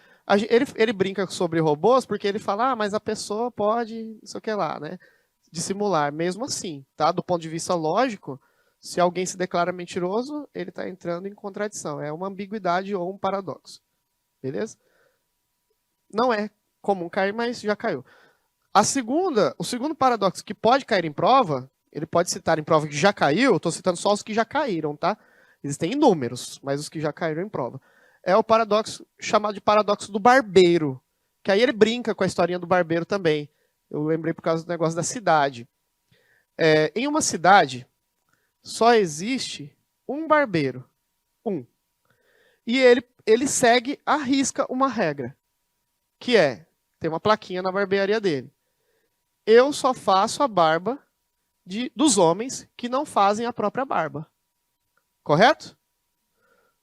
Ele brinca sobre robôs porque ele fala, mas a pessoa pode, não sei o que lá, né? Dissimular. Mesmo assim, tá? Do ponto de vista lógico, se alguém se declara mentiroso, ele está entrando em contradição. É uma ambiguidade ou um paradoxo. Beleza? Não é comum cair, mas já caiu. O segundo paradoxo que pode cair em prova, ele pode citar em prova que já caiu, eu estou citando só os que já caíram, tá? Existem inúmeros, mas os que já caíram em prova. É o paradoxo chamado de paradoxo do barbeiro, que aí ele brinca com a historinha do barbeiro também. Eu lembrei por causa do negócio da cidade. Em uma cidade, só existe um barbeiro. Um. E ele segue à risca uma regra, que é, tem uma plaquinha na barbearia dele. Eu só faço a barba dos homens que não fazem a própria barba. Correto?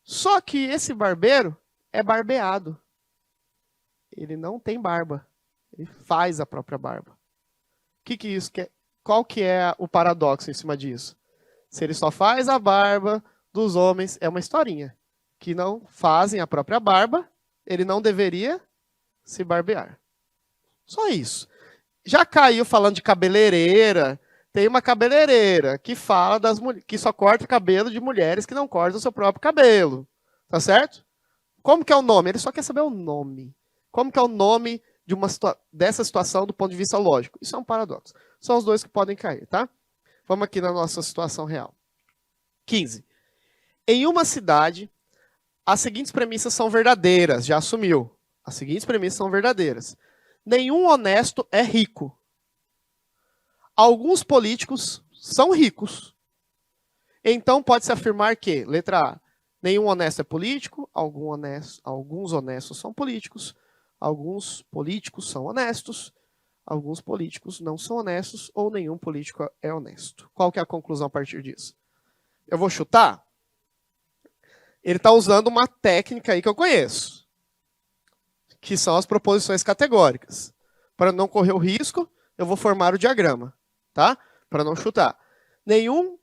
Só que esse barbeiro é barbeado. Ele não tem barba. Ele faz a própria barba. Que isso quer? Qual que é o paradoxo em cima disso? Se ele só faz a barba dos homens, é uma historinha. Que não fazem a própria barba, ele não deveria se barbear. Só isso. Já caiu falando de cabeleireira. Tem uma cabeleireira que fala que só corta o cabelo de mulheres que não cortam o seu próprio cabelo. Tá certo? Como que é o nome? Ele só quer saber o nome. Como que é o nome dessa situação do ponto de vista lógico? Isso é um paradoxo. São os dois que podem cair, tá? Vamos aqui na nossa situação real. 15. Em uma cidade, as seguintes premissas são verdadeiras. Já assumiu. As seguintes premissas são verdadeiras. Nenhum honesto é rico. Alguns políticos são ricos. Então pode-se afirmar que, letra A, nenhum honesto é político, alguns honestos são políticos, alguns políticos são honestos, alguns políticos não são honestos, ou nenhum político é honesto. Qual que é a conclusão a partir disso? Eu vou chutar? Ele está usando uma técnica aí que eu conheço, que são as proposições categóricas. Para não correr o risco, eu vou formar o diagrama, tá? Para não chutar. Nenhum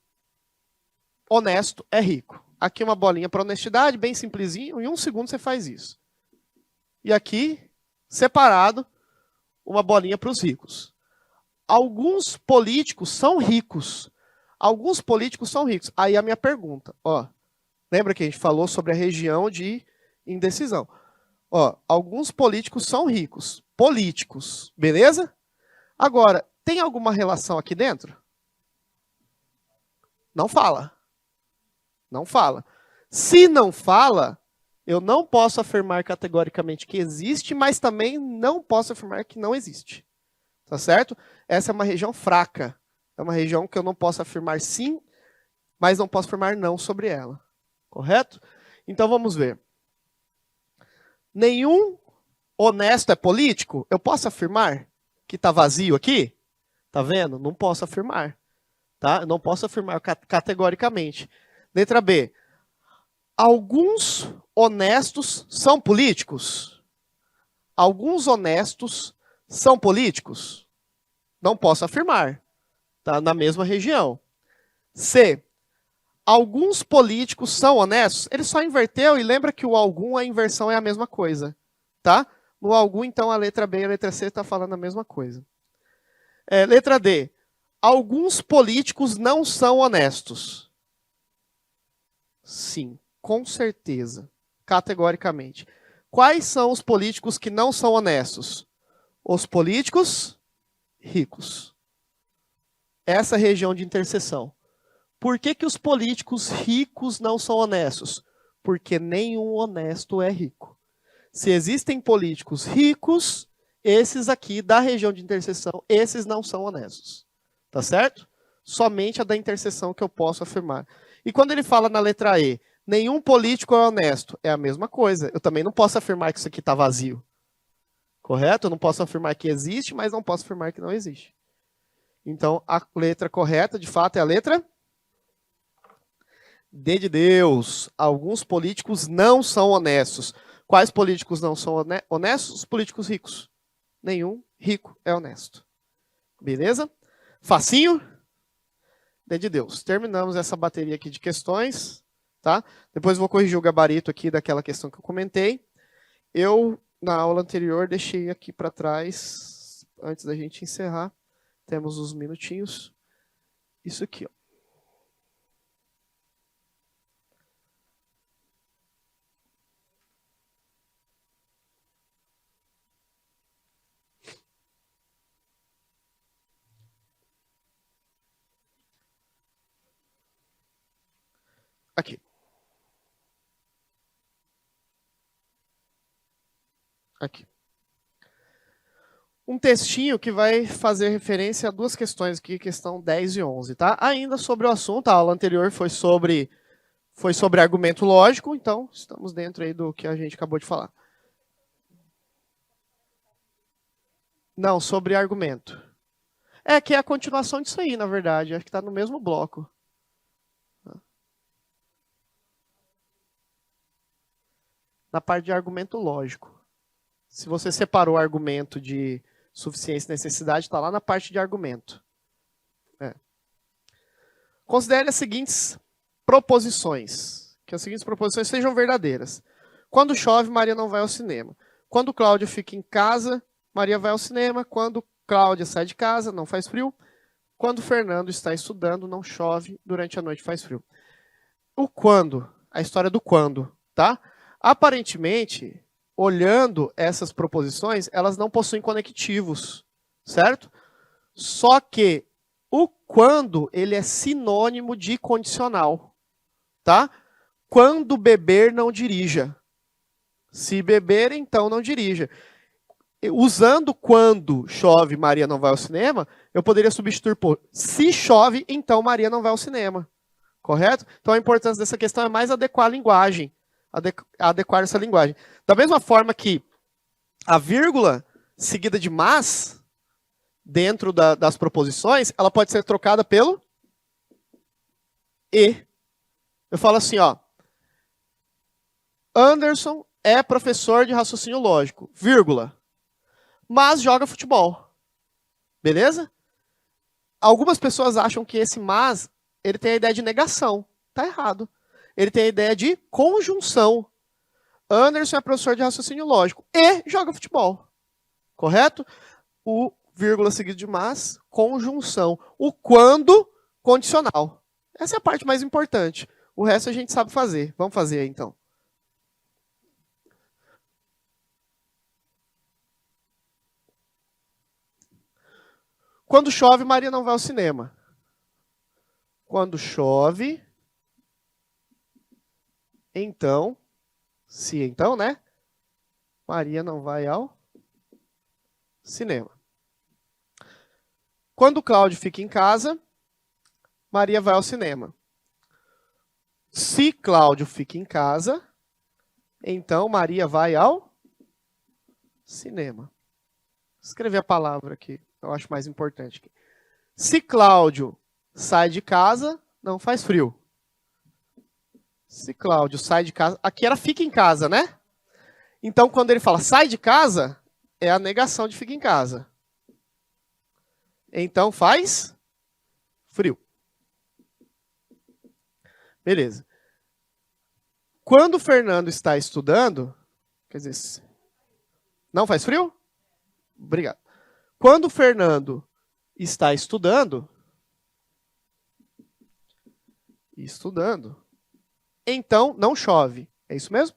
honesto é rico. Aqui uma bolinha para honestidade, bem simplesinho, em 1 segundo você faz isso. E aqui, separado, uma bolinha para os ricos. Alguns políticos são ricos. Alguns políticos são ricos. Aí a minha pergunta, ó. Lembra que a gente falou sobre a região de indecisão? Ó, alguns políticos são ricos. Políticos, beleza? Agora, tem alguma relação aqui dentro? Não fala. Não fala. Se não fala, eu não posso afirmar categoricamente que existe, mas também não posso afirmar que não existe. Tá certo? Essa é uma região fraca. É uma região que eu não posso afirmar sim, mas não posso afirmar não sobre ela. Correto? Então vamos ver. Nenhum honesto é político? Eu posso afirmar que está vazio aqui? Tá vendo? Não posso afirmar. Tá? Eu não posso afirmar categoricamente. Letra B. Alguns honestos são políticos? Alguns honestos são políticos? Não posso afirmar. Tá na mesma região. C. Alguns políticos são honestos? Ele só inverteu e lembra que o algum, a inversão é a mesma coisa. Tá? No algum, então, a letra B e a letra C está falando a mesma coisa. Letra D. Alguns políticos não são honestos? Sim, com certeza. Categoricamente. Quais são os políticos que não são honestos? Os políticos ricos. Essa região de interseção. Por que os políticos ricos não são honestos? Porque nenhum honesto é rico. Se existem políticos ricos, esses aqui da região de interseção, esses não são honestos. Tá certo? Somente a da interseção que eu posso afirmar. E quando ele fala na letra E, nenhum político é honesto, é a mesma coisa. Eu também não posso afirmar que isso aqui está vazio. Correto? Eu não posso afirmar que existe, mas não posso afirmar que não existe. Então, a letra correta, de fato, é a letra D de Deus. Alguns políticos não são honestos. Quais políticos não são honestos? Os políticos ricos. Nenhum rico é honesto. Beleza? Facinho? D de Deus. Terminamos essa bateria aqui de questões. Tá? Depois vou corrigir o gabarito aqui daquela questão que eu comentei. Eu, na aula anterior, deixei aqui para trás, antes da gente encerrar, temos uns minutinhos. Isso aqui, ó. Aqui. Aqui. um textinho que vai fazer referência a duas questões aqui, questão 10 e 11, tá? Ainda sobre o assunto, a aula anterior foi sobre argumento lógico, então estamos dentro aí do que a gente acabou de falar. Não, sobre argumento. É que é a continuação disso aí, na verdade, acho que está no mesmo bloco. Na parte de argumento lógico. Se você separou o argumento de suficiência e necessidade, está lá na parte de argumento. Considere as seguintes proposições. Que as seguintes proposições sejam verdadeiras. Quando chove, Maria não vai ao cinema. Quando Cláudia fica em casa, Maria vai ao cinema. Quando Cláudia sai de casa, não faz frio. Quando Fernando está estudando, não chove. Durante a noite faz frio. O quando, a história do quando, tá? Aparentemente, olhando essas proposições, elas não possuem conectivos, certo? Só que o quando, ele é sinônimo de condicional, tá? Quando beber, não dirija. Se beber, então não dirija. Usando quando chove, Maria não vai ao cinema, eu poderia substituir por se chove, então Maria não vai ao cinema. Correto? Então a importância dessa questão é mais adequar a linguagem. Adequar essa linguagem. Da mesma forma que a vírgula seguida de mas, dentro das proposições, ela pode ser trocada pelo e. Eu falo assim, ó. Anderson é professor de raciocínio lógico, vírgula, mas joga futebol. Beleza? Algumas pessoas acham que esse mas, ele tem a ideia de negação. Tá errado. Ele tem a ideia de conjunção. Anderson é professor de raciocínio lógico e joga futebol. Correto? O vírgula seguido de mas, conjunção. O quando, condicional. Essa é a parte mais importante. O resto a gente sabe fazer. Vamos fazer aí, então. Quando chove, Maria não vai ao cinema. Quando chove, então, se então, né? Maria não vai ao cinema. Quando Cláudio fica em casa, Maria vai ao cinema. Se Cláudio fica em casa, então Maria vai ao cinema. Vou escrever a palavra aqui, eu acho mais importante. Se Cláudio sai de casa, não faz frio. Se Cláudio sai de casa... Aqui era fica em casa, né? Então, quando ele fala sai de casa, é a negação de fica em casa. Então, faz frio. Beleza. Quando o Fernando está estudando... Quer dizer... Não faz frio? Obrigado. Quando o Fernando está estudando... Então, não chove. É isso mesmo?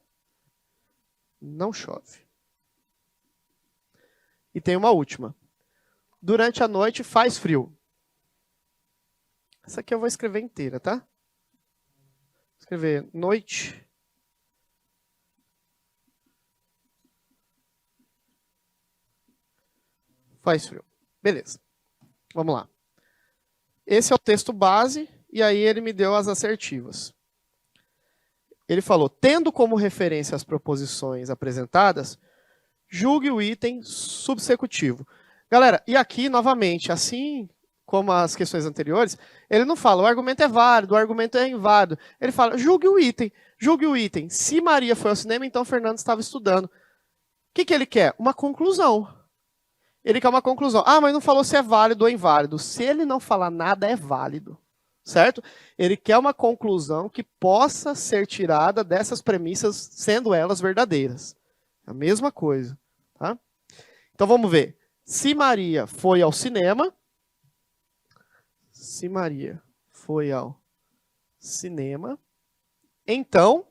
Não chove. E tem uma última. Durante a noite faz frio. Essa aqui eu vou escrever inteira, tá? Vou escrever noite. Faz frio. Beleza. Vamos lá. Esse é o texto base, e aí ele me deu as assertivas. Ele falou, tendo como referência as proposições apresentadas, julgue o item subsecutivo. Galera, e aqui, novamente, assim como as questões anteriores, ele não fala, o argumento é válido, o argumento é inválido. Ele fala, julgue o item. Julgue o item. Se Maria foi ao cinema, então Fernando estava estudando. O que ele quer? Uma conclusão. Ele quer uma conclusão. Ah, mas não falou se é válido ou inválido. Se ele não falar nada, é válido. Certo? Ele quer uma conclusão que possa ser tirada dessas premissas, sendo elas verdadeiras. É a mesma coisa. Tá? Então vamos ver. Se Maria foi ao cinema. Se Maria foi ao cinema. Então,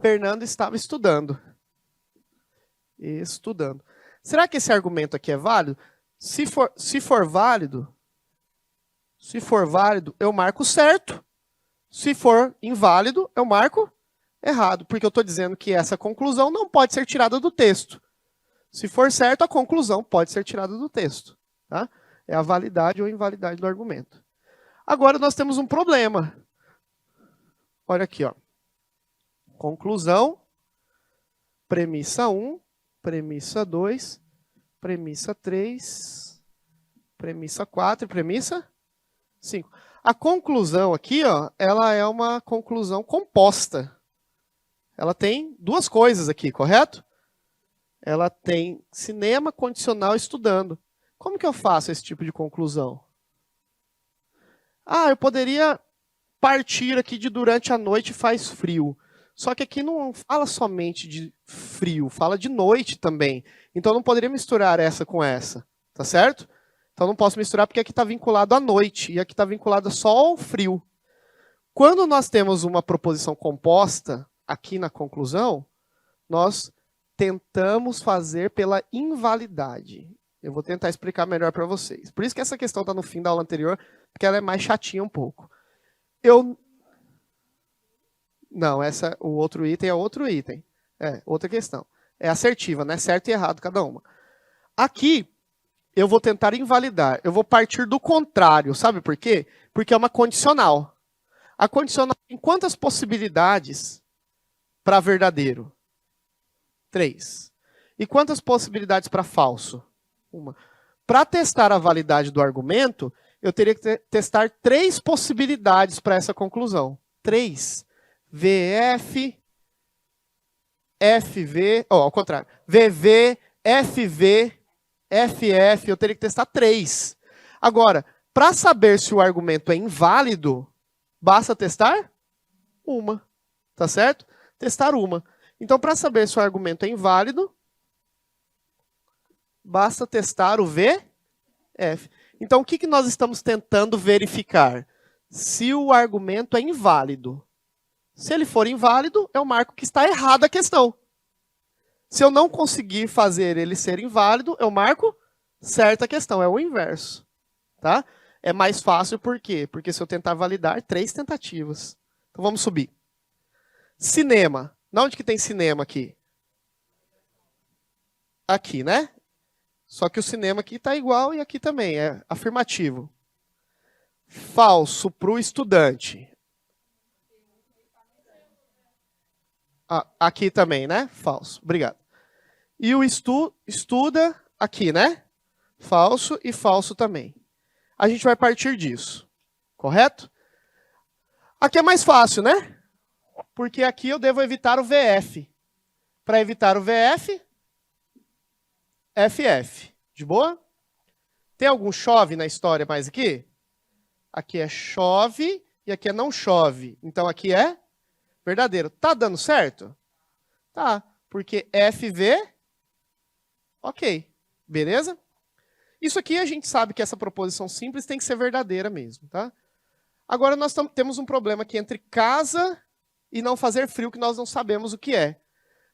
Fernando estava estudando. Estudando. Será que esse argumento aqui é válido? Se for válido, eu marco certo. Se for inválido, eu marco errado. Porque eu estou dizendo que essa conclusão não pode ser tirada do texto. Se for certo, a conclusão pode ser tirada do texto. Tá? É a validade ou invalidade do argumento. Agora nós temos um problema. Olha aqui, ó. Conclusão, premissa 1, premissa 2, premissa 3, premissa 4 e premissa 5. A conclusão aqui, ó, ela é uma conclusão composta. Ela tem duas coisas aqui, correto? Ela tem cinema, condicional, estudando. Como que eu faço esse tipo de conclusão? Ah, eu poderia partir aqui de durante a noite faz frio. Só que aqui não fala somente de frio, fala de noite também. Então eu não poderia misturar essa com essa, tá certo? Então não posso misturar porque aqui está vinculado à noite e aqui está vinculado só ao frio. Quando nós temos uma proposição composta aqui na conclusão, nós tentamos fazer pela invalidade. Eu vou tentar explicar melhor para vocês. Por isso que essa questão está no fim da aula anterior, porque ela é mais chatinha um pouco. Não, o outro item é outro item. É, outra questão. É assertiva, né? Certo e errado cada uma. Aqui, eu vou tentar invalidar. Eu vou partir do contrário. Sabe por quê? Porque é uma condicional. A condicional tem quantas possibilidades para verdadeiro? 3. E quantas possibilidades para falso? 1. Para testar a validade do argumento, eu teria que testar 3 possibilidades para essa conclusão. 3. VF, FV, ao contrário. VV, FV, FF, eu teria que testar 3. Agora, para saber se o argumento é inválido, basta testar 1. Tá certo? Testar 1. Então, para saber se o argumento é inválido, basta testar o VF. Então, o que nós estamos tentando verificar? Se o argumento é inválido. Se ele for inválido, eu marco que está errada a questão. Se eu não conseguir fazer ele ser inválido, eu marco certa questão. É o inverso. Tá? É mais fácil por quê? Porque se eu tentar validar, 3 tentativas. Então, vamos subir. Cinema. Onde que tem cinema aqui? Aqui, né? Só que o cinema aqui está igual e aqui também, é afirmativo. Falso para o estudante. Aqui também, né? Falso. Obrigado. E o estuda aqui, né? Falso e falso também. A gente vai partir disso. Correto? Aqui é mais fácil, né? Porque aqui eu devo evitar o VF. Para evitar o VF, FF. De boa? Tem algum chove na história mais aqui? Aqui é chove e aqui é não chove. Então aqui é verdadeiro. Tá dando certo? Tá. Porque FV, ok. Beleza? Isso aqui a gente sabe que essa proposição simples tem que ser verdadeira mesmo, tá? Agora nós temos um problema aqui entre casa e não fazer frio, que nós não sabemos o que é.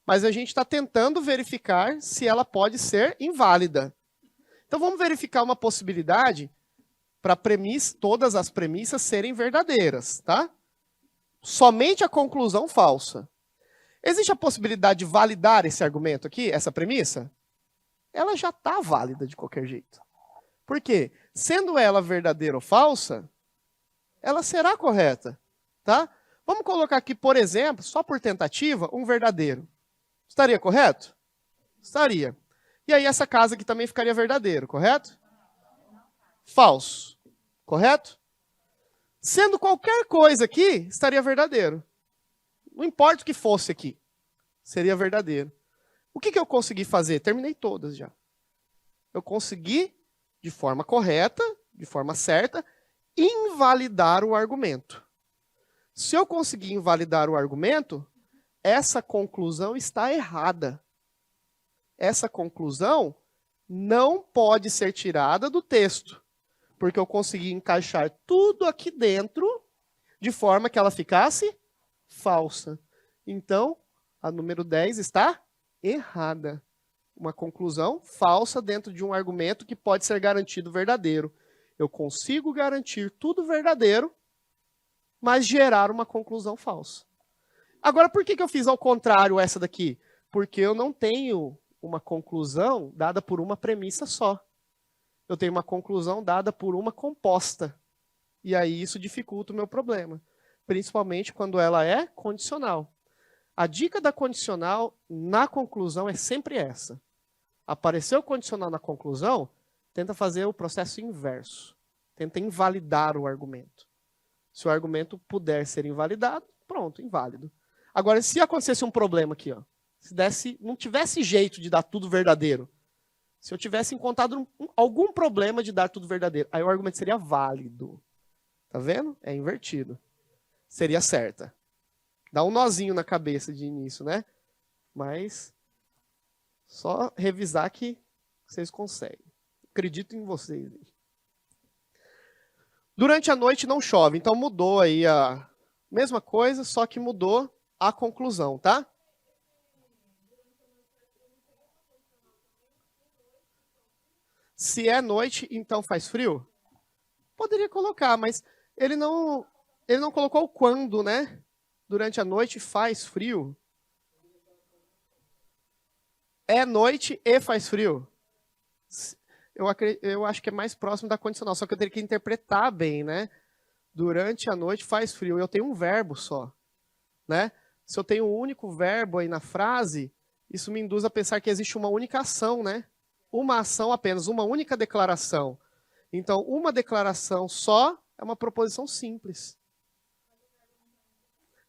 Mas a gente está tentando verificar se ela pode ser inválida. Então vamos verificar uma possibilidade para todas as premissas serem verdadeiras, tá? Somente a conclusão falsa. Existe a possibilidade de validar esse argumento aqui, essa premissa? Ela já está válida de qualquer jeito. Por quê? Sendo ela verdadeira ou falsa, ela será correta, tá? Vamos colocar aqui, por exemplo, só por tentativa, um verdadeiro. Estaria correto? Estaria. E aí essa casa aqui também ficaria verdadeiro, correto? Falso. Correto? Sendo qualquer coisa aqui, estaria verdadeiro. Não importa o que fosse aqui, seria verdadeiro. O que eu consegui fazer? Terminei todas já. Eu consegui, de forma correta, de forma certa, invalidar o argumento. Se eu conseguir invalidar o argumento, essa conclusão está errada. Essa conclusão não pode ser tirada do texto, porque eu consegui encaixar tudo aqui dentro de forma que ela ficasse falsa. Então, a número 10 está errada. Uma conclusão falsa dentro de um argumento que pode ser garantido verdadeiro. Eu consigo garantir tudo verdadeiro, mas gerar uma conclusão falsa. Agora, por que eu fiz ao contrário essa daqui? Porque eu não tenho uma conclusão dada por uma premissa só. Eu tenho uma conclusão dada por uma composta. E aí isso dificulta o meu problema. Principalmente quando ela é condicional. A dica da condicional na conclusão é sempre essa. Apareceu condicional na conclusão, tenta fazer o processo inverso. Tenta invalidar o argumento. Se o argumento puder ser invalidado, pronto, inválido. Agora, se acontecesse um problema aqui, ó, se não tivesse jeito de dar tudo verdadeiro, se eu tivesse encontrado algum problema de dar tudo verdadeiro, aí o argumento seria válido. Tá vendo? É invertido. Seria certa. Dá um nozinho na cabeça de início, né? Mas só revisar que vocês conseguem. Acredito em vocês. Durante a noite não chove, então mudou aí a mesma coisa, só que mudou a conclusão, tá? Se é noite, então faz frio? Poderia colocar, mas ele não colocou o quando, né? Durante a noite faz frio. É noite e faz frio. Eu acho que é mais próximo da condicional, só que eu teria que interpretar bem, né? Durante a noite faz frio. Eu tenho um verbo só, né? Se eu tenho um único verbo aí na frase, isso me induz a pensar que existe uma única ação, né? Uma ação apenas, uma única declaração. Então, uma declaração só é uma proposição simples.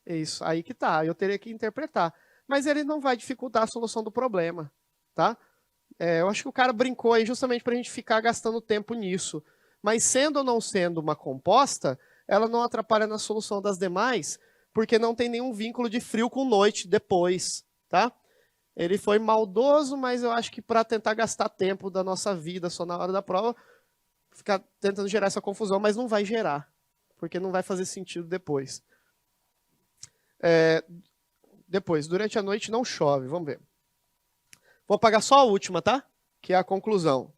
É isso, aí que tá. Eu teria que interpretar. Mas ele não vai dificultar a solução do problema, tá? Eu acho que o cara brincou aí justamente para a gente ficar gastando tempo nisso. Mas sendo ou não sendo uma composta, ela não atrapalha na solução das demais, porque não tem nenhum vínculo de frio com noite depois, tá? Ele foi maldoso, mas eu acho que para tentar gastar tempo da nossa vida só na hora da prova, ficar tentando gerar essa confusão, mas não vai gerar, porque não vai fazer sentido depois. Depois, durante a noite não chove, vamos ver. Vou apagar só a última, tá? Que é a conclusão.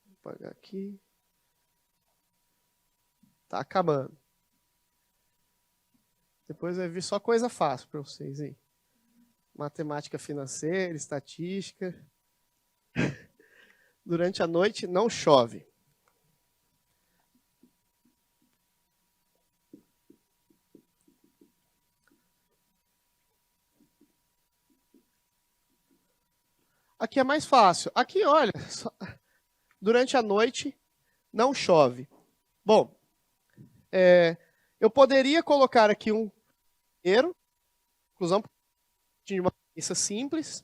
Vou apagar aqui. Tá acabando. Depois vai vir só coisa fácil para vocês aí. Matemática financeira, estatística. Durante a noite não chove. Aqui é mais fácil. Aqui, olha, durante a noite não chove. Bom, eu poderia colocar aqui um primeiro, conclusão de uma premissa simples,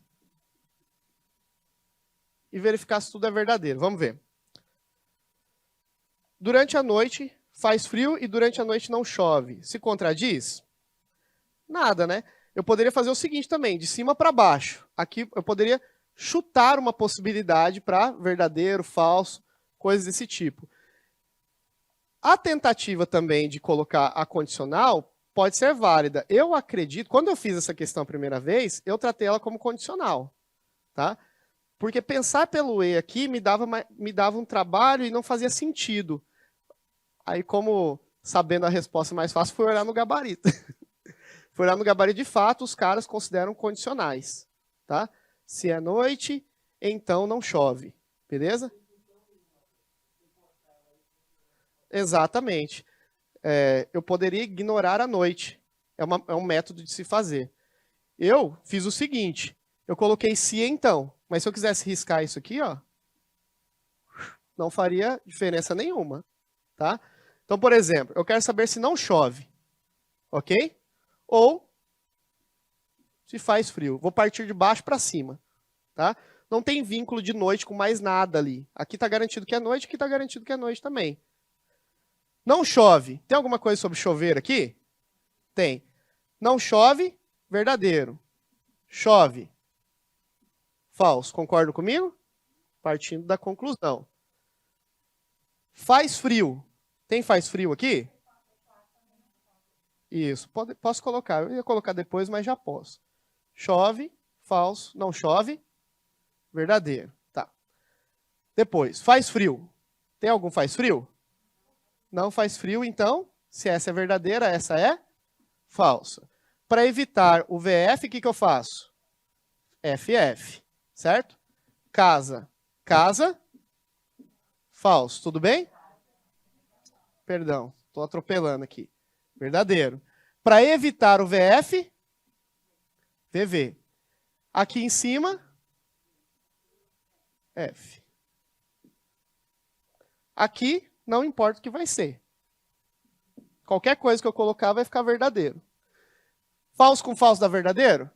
e verificar se tudo é verdadeiro. Vamos ver. Durante a noite faz frio e durante a noite não chove. Se contradiz? Nada, né? Eu poderia fazer o seguinte também, de cima para baixo. Aqui eu poderia chutar uma possibilidade para verdadeiro, falso, coisas desse tipo. A tentativa também de colocar a condicional pode ser válida. Eu acredito, quando eu fiz essa questão a primeira vez, eu tratei ela como condicional, tá? Porque pensar pelo E aqui me dava um trabalho e não fazia sentido. Aí, como sabendo a resposta mais fácil, fui olhar no gabarito. Fui olhar no gabarito, de fato, os caras consideram condicionais, tá? Se é noite, então não chove, beleza? Exatamente. Eu poderia ignorar a noite. É um método de se fazer. Eu fiz o seguinte, eu coloquei se então, mas se eu quisesse riscar isso aqui, ó, não faria diferença nenhuma, tá? Então, por exemplo, eu quero saber se não chove, ok? Ou se faz frio. Vou partir de baixo para cima, tá? Não tem vínculo de noite com mais nada ali. Aqui está garantido que é noite, aqui está garantido que é noite também. Não chove. Tem alguma coisa sobre chover aqui? Tem. Não chove, verdadeiro. Chove, falso. Concordam comigo? Partindo da conclusão. Faz frio. Tem faz frio aqui? Isso. Posso colocar. Eu ia colocar depois, mas já posso. Chove, falso. Não chove, verdadeiro. Tá. Depois, faz frio. Tem algum faz frio? Não faz frio, então, se essa é verdadeira, essa é falsa. Para evitar o VF, o que eu faço? FF, certo? Casa, casa, falso. Tudo bem? Perdão, estou atropelando aqui. Verdadeiro. Para evitar o VF, VV. Aqui em cima, F. Aqui, não importa o que vai ser. Qualquer coisa que eu colocar vai ficar verdadeiro. Falso com falso dá verdadeiro?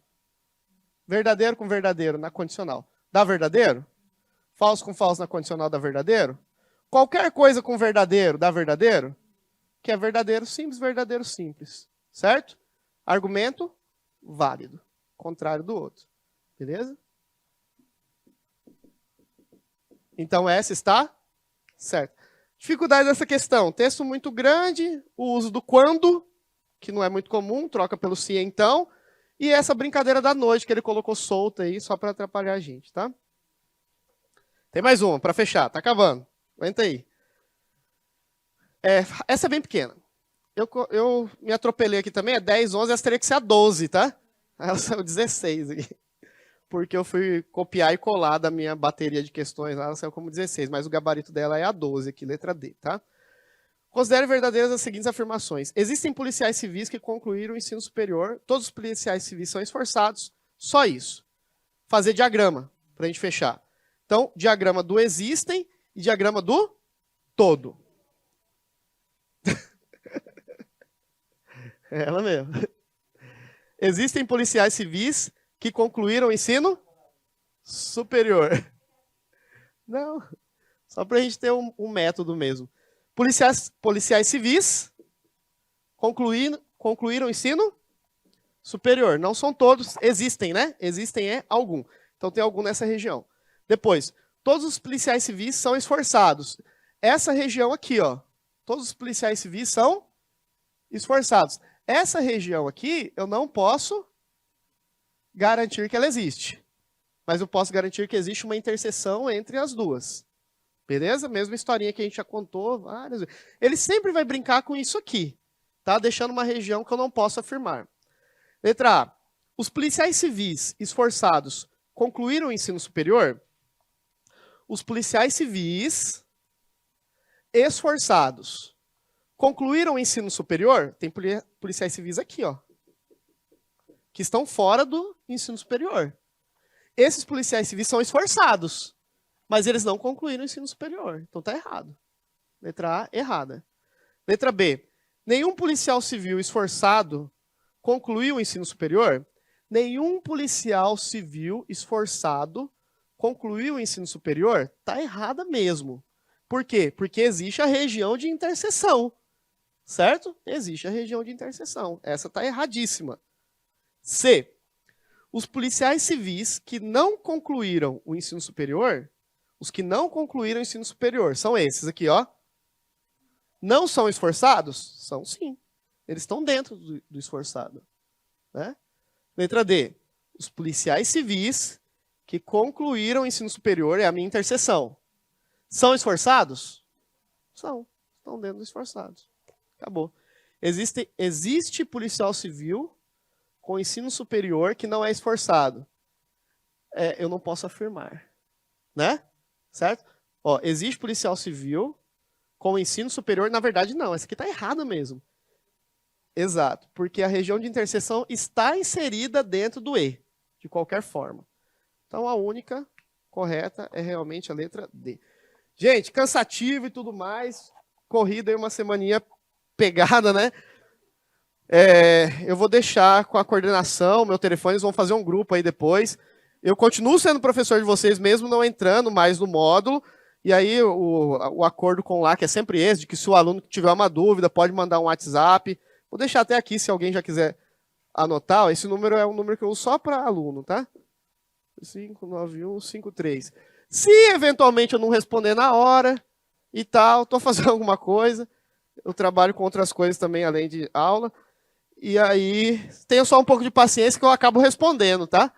Verdadeiro com verdadeiro na condicional. Dá verdadeiro? Falso com falso na condicional dá verdadeiro? Qualquer coisa com verdadeiro dá verdadeiro? Que é verdadeiro simples. Certo? Argumento válido. Contrário do outro. Beleza? Então essa está certo. Dificuldade dessa questão. Texto muito grande, o uso do quando, que não é muito comum, troca pelo se então, e essa brincadeira da noite que ele colocou solta aí, só para atrapalhar a gente, tá? Tem mais uma, para fechar, tá acabando. Aguenta aí. Essa é bem pequena. Eu me atropelei aqui também, é 10, 11, essa teria que ser a 12, tá? Ela saiu 16 aqui. Porque eu fui copiar e colar da minha bateria de questões, ela saiu como 16, mas o gabarito dela é a 12 aqui, letra D, tá? Considere verdadeiras as seguintes afirmações. Existem policiais civis que concluíram o ensino superior, todos os policiais civis são esforçados, só isso. Fazer diagrama, para a gente fechar. Então, diagrama do existem e diagrama do todo. É ela mesmo. Existem policiais civis que concluíram o ensino superior. Não, só para a gente ter um método mesmo. Policiais civis concluíram o ensino superior. Não são todos, existem, né? Existem algum. Então tem algum nessa região. Depois, todos os policiais civis são esforçados. Essa região aqui, ó. Todos os policiais civis são esforçados. Essa região aqui, eu não posso garantir que ela existe. Mas eu posso garantir que existe uma interseção entre as duas. Beleza? Mesma historinha que a gente já contou várias vezes. Ele sempre vai brincar com isso aqui. Tá? Deixando uma região que eu não posso afirmar. Letra A. Os policiais civis esforçados concluíram o ensino superior? Os policiais civis esforçados concluíram o ensino superior? Tem policiais civis aqui, ó. Que estão fora do ensino superior. Esses policiais civis são esforçados, mas eles não concluíram o ensino superior. Então está errado. Letra A, errada. Letra B. Nenhum policial civil esforçado concluiu o ensino superior? Nenhum policial civil esforçado concluiu o ensino superior? Está errada mesmo. Por quê? Porque existe a região de interseção. Certo? Existe a região de interseção. Essa está erradíssima. C. Os policiais civis que não concluíram o ensino superior, os que não concluíram o ensino superior, são esses aqui, ó. Não são esforçados? São sim. Eles estão dentro do esforçado. Né? Letra D. Os policiais civis que concluíram o ensino superior, é a minha interseção. São esforçados? São. Estão dentro dos esforçados. Acabou. Existe policial civil com ensino superior que não é esforçado. Eu não posso afirmar. Né? Certo? Ó, existe policial civil com ensino superior. Na verdade, não. Essa aqui está errada mesmo. Exato. Porque a região de interseção está inserida dentro do E. De qualquer forma. Então, a única correta é realmente a letra D. Gente, cansativo e tudo mais. Corrida aí uma semaninha pegada, né? Eu vou deixar com a coordenação, meu telefone, eles vão fazer um grupo aí depois. Eu continuo sendo professor de vocês, mesmo não entrando mais no módulo. E aí o acordo com lá, que é sempre esse, de que se o aluno tiver uma dúvida, pode mandar um WhatsApp. Vou deixar até aqui, se alguém já quiser anotar. Esse número é um número que eu uso só para aluno, tá? 59153. Se eventualmente eu não responder na hora e tal, estou fazendo alguma coisa, eu trabalho com outras coisas também, além de aula. E aí, tenha só um pouco de paciência que eu acabo respondendo, tá?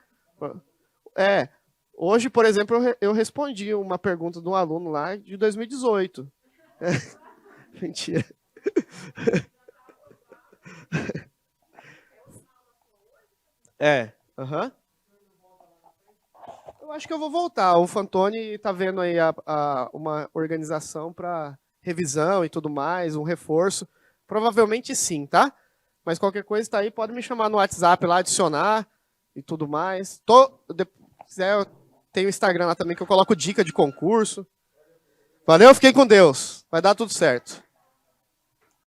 Hoje, por exemplo, eu respondi uma pergunta de um aluno lá de 2018. Mentira. É. Aham. Eu acho que eu vou voltar. O Fantoni tá vendo aí uma organização para revisão e tudo mais, um reforço. Provavelmente sim, tá? Mas qualquer coisa tá aí, pode me chamar no WhatsApp lá, adicionar e tudo mais. Se quiser, eu tenho o Instagram lá também que eu coloco dica de concurso. Valeu, fiquei com Deus. Vai dar tudo certo.